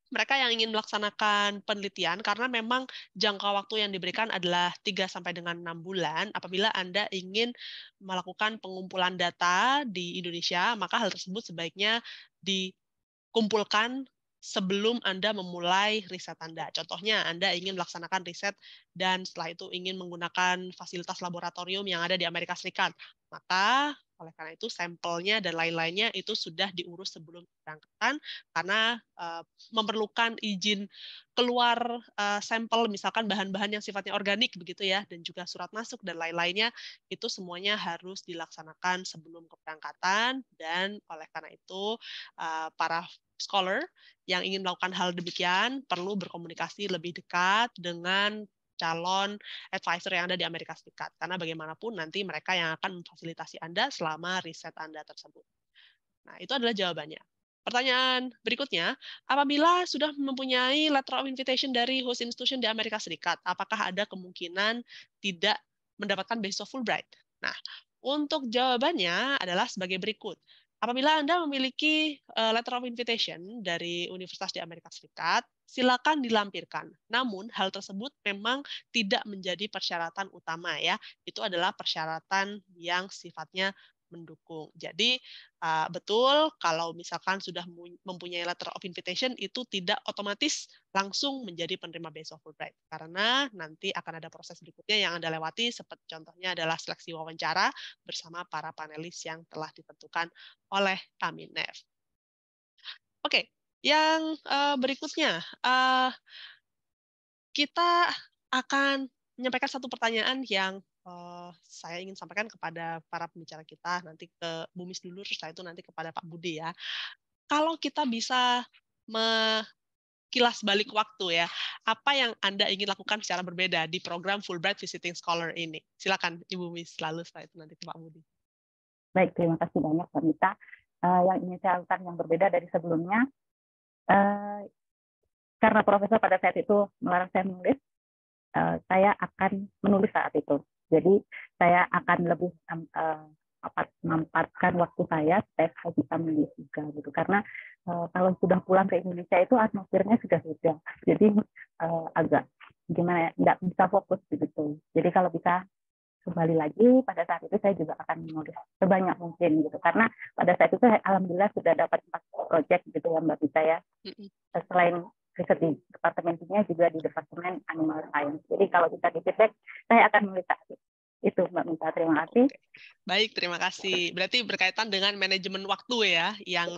mereka yang ingin melaksanakan penelitian karena memang jangka waktu yang diberikan adalah 3 sampai dengan 6 bulan. Apabila Anda ingin melakukan pengumpulan data di Indonesia, maka hal tersebut sebaiknya dikumpulkan sebelum Anda memulai riset Anda. Contohnya, Anda ingin melaksanakan riset dan setelah itu ingin menggunakan fasilitas laboratorium yang ada di Amerika Serikat. Maka oleh karena itu sampelnya dan lain-lainnya itu sudah diurus sebelum keberangkatan karena memerlukan izin keluar sampel misalkan bahan-bahan yang sifatnya organik begitu ya dan juga surat masuk dan lain-lainnya itu semuanya harus dilaksanakan sebelum keberangkatan dan oleh karena itu para scholar yang ingin melakukan hal demikian perlu berkomunikasi lebih dekat dengan calon advisor yang ada di Amerika Serikat. Karena bagaimanapun nanti mereka yang akan memfasilitasi Anda selama riset Anda tersebut. Nah, itu adalah jawabannya. Pertanyaan berikutnya, apabila sudah mempunyai letter of invitation dari host institution di Amerika Serikat, apakah ada kemungkinan tidak mendapatkan beasiswa Fulbright? Nah, Untuk jawabannya adalah sebagai berikut. Apabila Anda memiliki letter of invitation dari universitas di Amerika Serikat, silakan dilampirkan. Namun hal tersebut memang tidak menjadi persyaratan utama ya. Itu adalah persyaratan yang sifatnya mendukung. Jadi betul kalau misalkan sudah mempunyai letter of invitation itu tidak otomatis langsung menjadi penerima beasiswa Fulbright karena nanti akan ada proses berikutnya yang Anda lewati seperti contohnya adalah seleksi wawancara bersama para panelis yang telah ditentukan oleh Aminef. Oke, yang berikutnya kita akan menyampaikan satu pertanyaan yang saya ingin sampaikan kepada para pembicara kita, nanti ke Bumis dulu, setelah itu nanti kepada Pak Budi ya. Kalau kita bisa kilas balik waktu ya, apa yang Anda ingin lakukan secara berbeda di program Fulbright Visiting Scholar ini? Silakan Ibu Miss, lalu setelah itu nanti ke Pak Budi. Baik, terima kasih banyak Mbak Mita. Yang ingin saya lakukan yang berbeda dari sebelumnya, karena profesor pada saat itu melarang saya menulis, saya akan menulis saat itu. Jadi saya akan lebih memanfaatkan waktu saya supaya saya bisa menulis juga gitu. Karena kalau sudah pulang ke Indonesia itu atmosfernya sudah beda. Jadi agak gimana ya, nggak bisa fokus gitu. Jadi kalau bisa kembali lagi pada saat itu saya juga akan menulis sebanyak mungkin gitu. Karena pada saat itu saya alhamdulillah sudah dapat 4 proyek gitu ya Mbak Bisa ya. Selain riset di departemen kimia juga di departemen animal science. Jadi kalau bisa di feedback, saya akan menulis itu Mbak Mita. Terima kasih. Baik, terima kasih. Berarti berkaitan dengan manajemen waktu ya, yang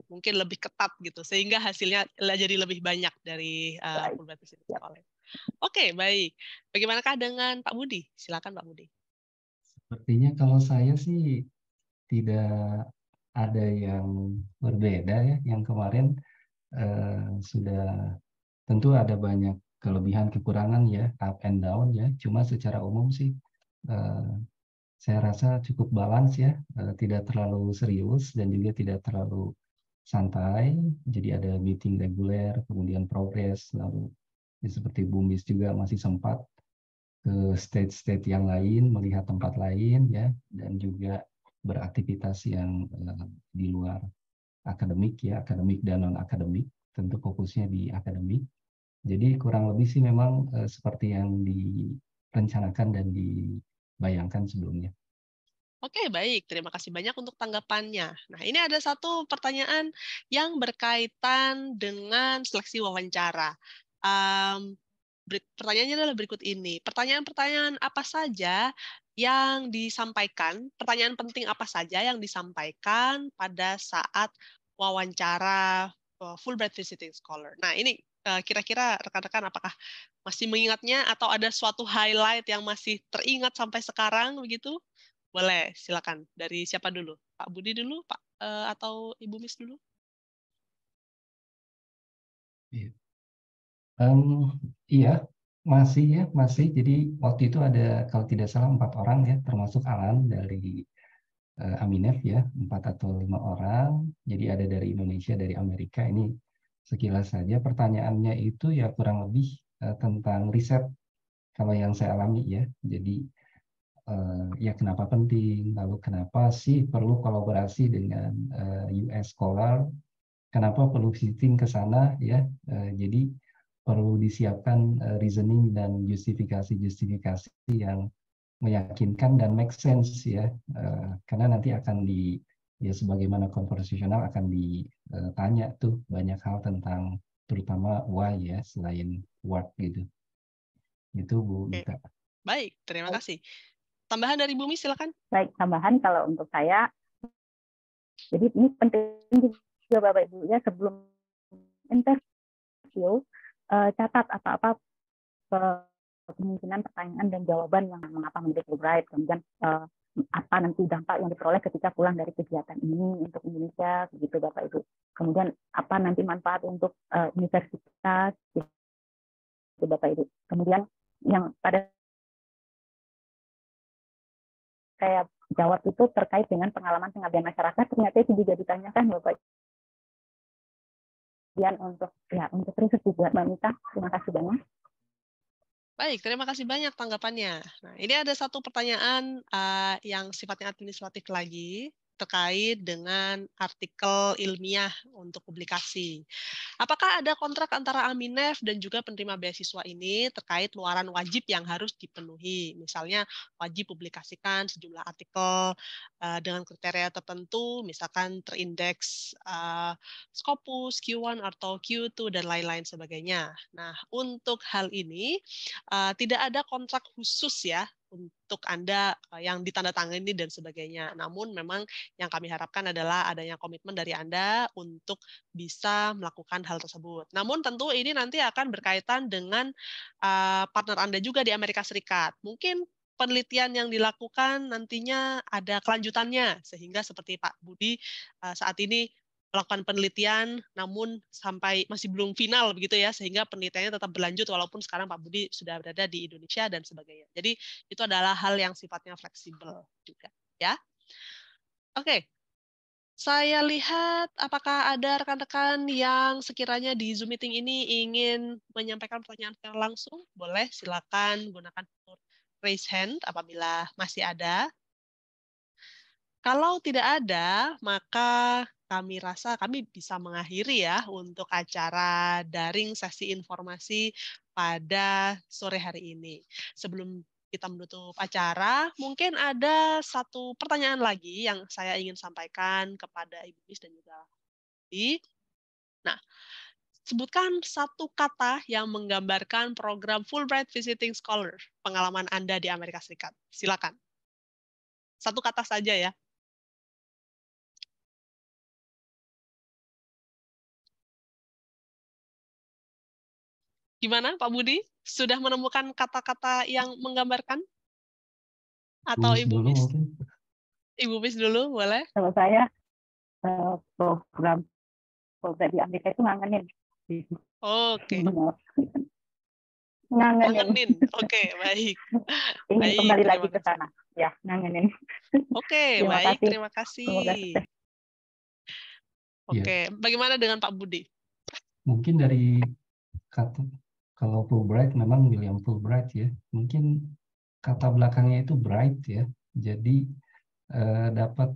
mungkin lebih ketat gitu, sehingga hasilnya jadi lebih banyak dari Fulbright Visiting Scholar. Oke, baik. Bagaimanakah dengan Pak Budi? Silakan Pak Budi. Sepertinya kalau saya sih tidak ada yang berbeda ya. Yang kemarin sudah tentu ada banyak kelebihan kekurangan ya, up and down ya. Cuma secara umum sih saya rasa cukup balance ya, tidak terlalu serius dan juga tidak terlalu santai. Jadi ada meeting reguler, kemudian progres, lalu ya seperti Bumis juga masih sempat ke state-state yang lain, melihat tempat lain ya, dan juga beraktivitas yang di luar akademik ya, akademik dan non akademik, tentu fokusnya di akademik. Jadi kurang lebih sih memang seperti yang direncanakan dan dibayangkan sebelumnya. Oke, baik. Terima kasih banyak untuk tanggapannya. Nah, ini ada satu pertanyaan yang berkaitan dengan seleksi wawancara. Pertanyaannya adalah berikut ini. Pertanyaan-pertanyaan apa saja yang disampaikan, pertanyaan penting apa saja yang disampaikan pada saat wawancara Fulbright Visiting Scholar. Nah, ini kira-kira rekan-rekan apakah masih mengingatnya atau ada suatu highlight yang masih teringat sampai sekarang begitu? Boleh, silakan. Dari siapa dulu? Pak Budi dulu, Pak atau Ibu Miss dulu? Iya, masih. Jadi waktu itu ada kalau tidak salah 4 orang ya, termasuk Alan dari Aminef ya, 4 atau 5 orang. Jadi ada dari Indonesia, dari Amerika. Ini sekilas saja pertanyaannya itu ya kurang lebih tentang riset kalau yang saya alami ya. Jadi ya kenapa penting, lalu kenapa sih perlu kolaborasi dengan US Scholar, kenapa perlu visiting ke sana ya. Jadi perlu disiapkan reasoning dan justifikasi yang meyakinkan dan make sense ya, karena nanti akan ya sebagaimana konversasional akan ditanya tuh banyak hal tentang terutama why ya selain what gitu. Itu Bu Mita. Baik, terima kasih. Tambahan dari Bumi silakan. Baik, tambahan kalau untuk saya, jadi ini penting juga Bapak Ibu ya sebelum interview catat apa-apa kemungkinan pertanyaan dan jawaban yang mengapa menjadi Fulbright, kemudian apa nanti dampak yang diperoleh ketika pulang dari kegiatan ini untuk Indonesia, begitu Bapak Ibu. Kemudian apa nanti manfaat untuk universitas, gitu Bapak Ibu. Kemudian yang pada saya jawab itu terkait dengan pengalaman pengabdian masyarakat, ternyata itu juga ditanyakan Bapak. Kemudian untuk riset juga Mbak Mita, terima kasih banyak. Baik, terima kasih banyak tanggapannya. Nah, ini ada satu pertanyaan yang sifatnya administratif lagi terkait dengan artikel ilmiah untuk publikasi. Apakah ada kontrak antara Aminef dan juga penerima beasiswa ini terkait luaran wajib yang harus dipenuhi? Misalnya wajib publikasikan sejumlah artikel dengan kriteria tertentu, misalkan terindeks Scopus, Q1 atau Q2 dan lain-lain sebagainya. Nah, untuk hal ini tidak ada kontrak khusus ya untuk Anda yang ditandatangani dan sebagainya. Namun memang yang kami harapkan adalah adanya komitmen dari Anda untuk bisa melakukan hal tersebut. Namun tentu ini nanti akan berkaitan dengan partner Anda juga di Amerika Serikat. Mungkin penelitian yang dilakukan nantinya ada kelanjutannya, sehingga seperti Pak Budi saat ini melakukan penelitian, namun sampai masih belum final begitu ya, sehingga penelitiannya tetap berlanjut walaupun sekarang Pak Budi sudah berada di Indonesia dan sebagainya. Jadi itu adalah hal yang sifatnya fleksibel juga, ya. Oke, saya lihat apakah ada rekan-rekan yang sekiranya di Zoom meeting ini ingin menyampaikan pertanyaan secara langsung? Boleh, silakan gunakan raise hand apabila masih ada. Kalau tidak ada, maka kami rasa kami bisa mengakhiri ya untuk acara daring sesi informasi pada sore hari ini. Sebelum kita menutup acara, mungkin ada satu pertanyaan lagi yang saya ingin sampaikan kepada Ibu Miss dan juga Ibu. Nah, sebutkan satu kata yang menggambarkan program Fulbright Visiting Scholar, pengalaman Anda di Amerika Serikat. Silakan. Satu kata saja ya. Gimana Pak Budi? Sudah menemukan kata-kata yang menggambarkan? Atau Ibu Miss? Mungkin. Ibu Miss dulu, boleh? Kalau saya program di Amerika itu ngangenin. Oke. Ngangenin. Oke, baik. Ingin Baik, kembali lagi terima ke sana. Ya, ngangenin. Oke, Terima baik. kasih. Terima kasih. Semoga Oke, bagaimana dengan Pak Budi? Mungkin dari kata, kalau Fulbright memang William Fulbright ya, mungkin kata belakangnya itu bright ya, jadi dapat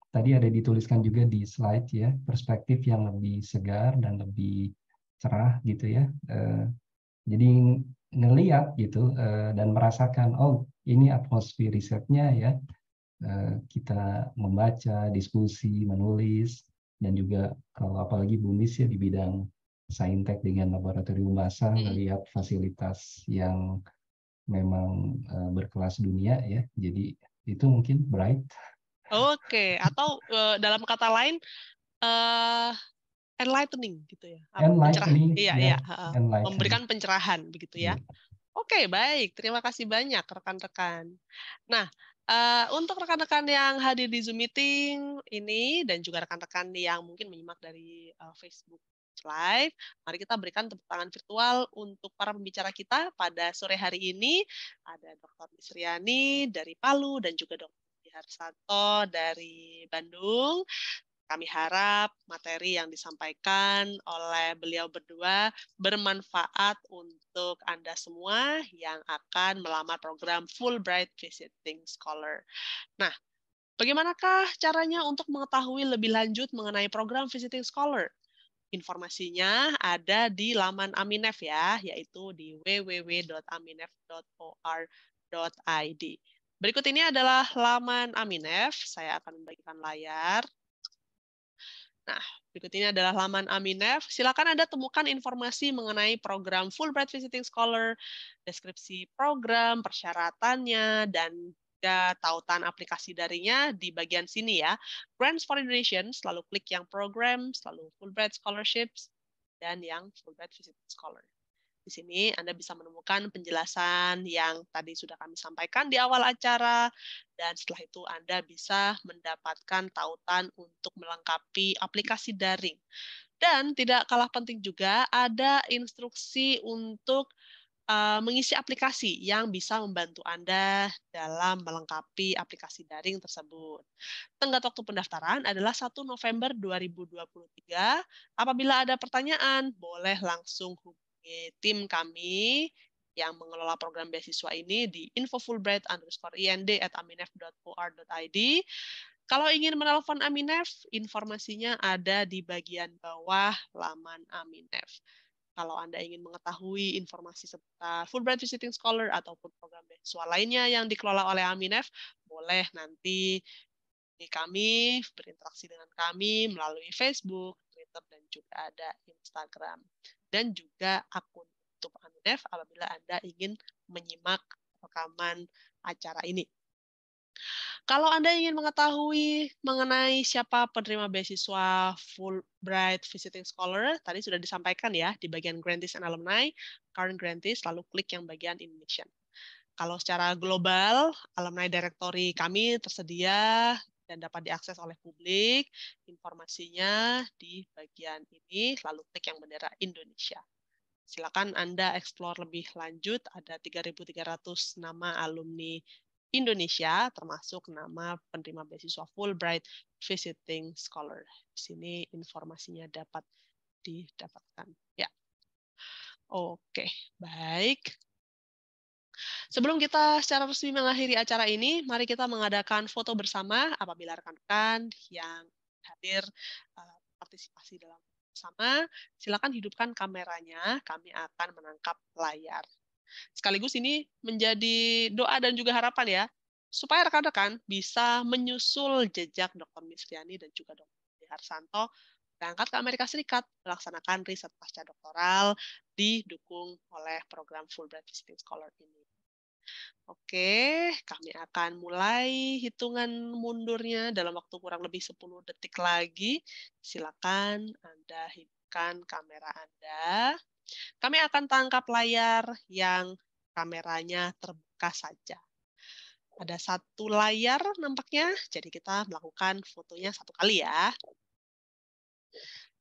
tadi ada dituliskan juga di slide ya, perspektif yang lebih segar dan lebih cerah gitu ya, jadi ngelihat gitu dan merasakan, oh ini atmosfer risetnya ya, kita membaca, diskusi, menulis, dan juga kalau apalagi Bu Miss ya di bidang saintek dengan laboratorium basah, melihat fasilitas yang memang berkelas dunia ya, jadi itu mungkin bright. Oke, atau dalam kata lain enlightening gitu ya. Enlightening, iya, enlightening. memberikan pencerahan begitu ya. Oke, baik. Terima kasih banyak rekan-rekan. Nah, untuk rekan-rekan yang hadir di Zoom meeting ini dan juga rekan-rekan yang mungkin menyimak dari Facebook Live, mari kita berikan tepuk tangan virtual untuk para pembicara kita pada sore hari ini. Ada Dr. Misriani dari Palu dan juga Dr. Harsanto dari Bandung. Kami harap materi yang disampaikan oleh beliau berdua bermanfaat untuk Anda semua yang akan melamar program Fulbright Visiting Scholar. Nah, bagaimanakah caranya untuk mengetahui lebih lanjut mengenai program Visiting Scholar? Informasinya ada di laman Aminef ya, yaitu di www.aminef.or.id. Berikut ini adalah laman Aminef. Saya akan membagikan layar. Nah, berikut ini adalah laman Aminef. Silakan Anda temukan informasi mengenai program Fulbright Visiting Scholar, deskripsi program, persyaratannya, dan juga tautan aplikasi darinya di bagian sini ya. Grants for Indonesians, lalu klik yang program, lalu Fulbright Scholarships, dan yang Fulbright Visiting Scholar. Di sini Anda bisa menemukan penjelasan yang tadi sudah kami sampaikan di awal acara, dan setelah itu Anda bisa mendapatkan tautan untuk melengkapi aplikasi daring. Dan tidak kalah penting juga ada instruksi untuk mengisi aplikasi yang bisa membantu Anda dalam melengkapi aplikasi daring tersebut. Tenggat waktu pendaftaran adalah 1 November 2023. Apabila ada pertanyaan, boleh langsung hubungi tim kami yang mengelola program beasiswa ini di info_fulbright_ind@aminef.or.id. Kalau ingin menelpon Aminef, informasinya ada di bagian bawah laman Aminef. Kalau Anda ingin mengetahui informasi seputar Fulbright Visiting Scholar ataupun program beasiswa lainnya yang dikelola oleh Aminef, boleh nanti kami berinteraksi dengan kami melalui Facebook, Twitter, dan juga ada Instagram. Dan juga akun YouTube Aminef apabila Anda ingin menyimak rekaman acara ini. Kalau Anda ingin mengetahui mengenai siapa penerima beasiswa Fulbright Visiting Scholar, tadi sudah disampaikan ya di bagian Grantees and Alumni, Current Grantees, lalu klik yang bagian Indonesian. Kalau secara global, Alumni Directory kami tersedia dan dapat diakses oleh publik. Informasinya di bagian ini, lalu klik yang bendera Indonesia. Silakan Anda explore lebih lanjut, ada 3.300 nama alumni Indonesia, termasuk nama penerima beasiswa Fulbright Visiting Scholar. Di sini informasinya dapat didapatkan. Ya, oke, baik. Sebelum kita secara resmi mengakhiri acara ini, mari kita mengadakan foto bersama apabila rekan-rekan yang hadir partisipasi dalam bersama. Silakan hidupkan kameranya, kami akan menangkap layar. Sekaligus ini menjadi doa dan juga harapan ya, supaya rekan-rekan bisa menyusul jejak Dr. Misriani dan juga Dr. Harsanto berangkat ke Amerika Serikat melaksanakan riset pasca doktoral didukung oleh program Fulbright Visiting Scholar ini. Oke, kami akan mulai hitungan mundurnya dalam waktu kurang lebih 10 detik lagi. Silakan Anda hidupkan kamera Anda. Kami akan tangkap layar yang kameranya terbuka saja. Ada satu layar nampaknya, jadi kita melakukan fotonya satu kali ya.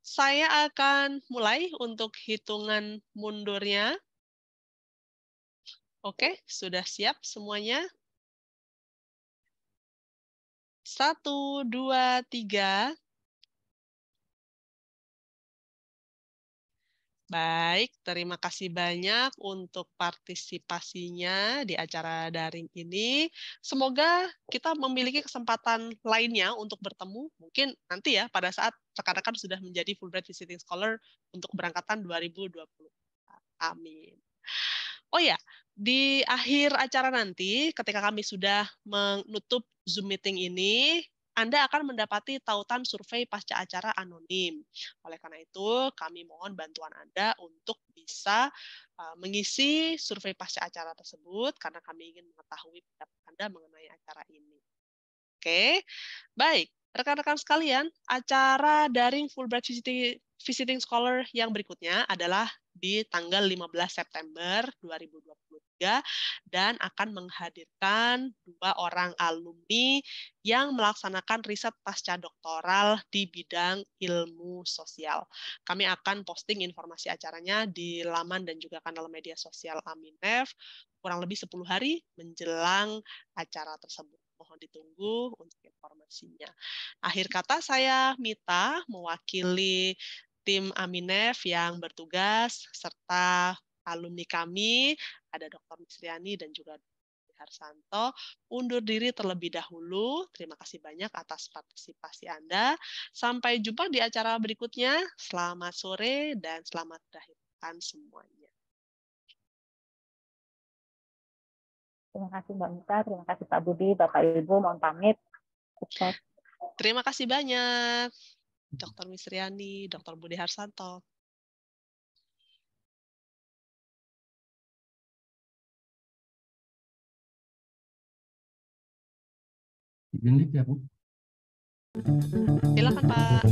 Saya akan mulai untuk hitungan mundurnya. Oke, sudah siap semuanya? 1, 2, 3. Baik, terima kasih banyak untuk partisipasinya di acara daring ini. Semoga kita memiliki kesempatan lainnya untuk bertemu, mungkin nanti ya pada saat rekan-rekan sudah menjadi Fulbright Visiting Scholar untuk keberangkatan 2020. Amin. Oh ya, di akhir acara nanti ketika kami sudah menutup Zoom meeting ini, Anda akan mendapati tautan survei pasca acara anonim. Oleh karena itu, kami mohon bantuan Anda untuk bisa mengisi survei pasca acara tersebut karena kami ingin mengetahui pendapat Anda mengenai acara ini. Oke, baik. Rekan-rekan sekalian, acara daring Fulbright Visiting Scholar yang berikutnya adalah di tanggal 15 September 2023 dan akan menghadirkan 2 orang alumni yang melaksanakan riset pasca doktoral di bidang ilmu sosial. Kami akan posting informasi acaranya di laman dan juga kanal media sosial Aminef kurang lebih 10 hari menjelang acara tersebut. Mohon ditunggu untuk informasinya. Akhir kata saya Mita mewakili tim Aminef yang bertugas serta alumni kami, ada Dr. Misriani dan juga Dr. Harsanto, undur diri terlebih dahulu. Terima kasih banyak atas partisipasi Anda. Sampai jumpa di acara berikutnya. Selamat sore dan selamat berakhir pekan semuanya. Terima kasih Mbak Mita, terima kasih Pak Budi, Bapak Ibu, mohon pamit. Sukses. Terima kasih banyak, Dr. Misriani, Dr. Budi Harsanto. Ini ya Bu. Silakan Pak.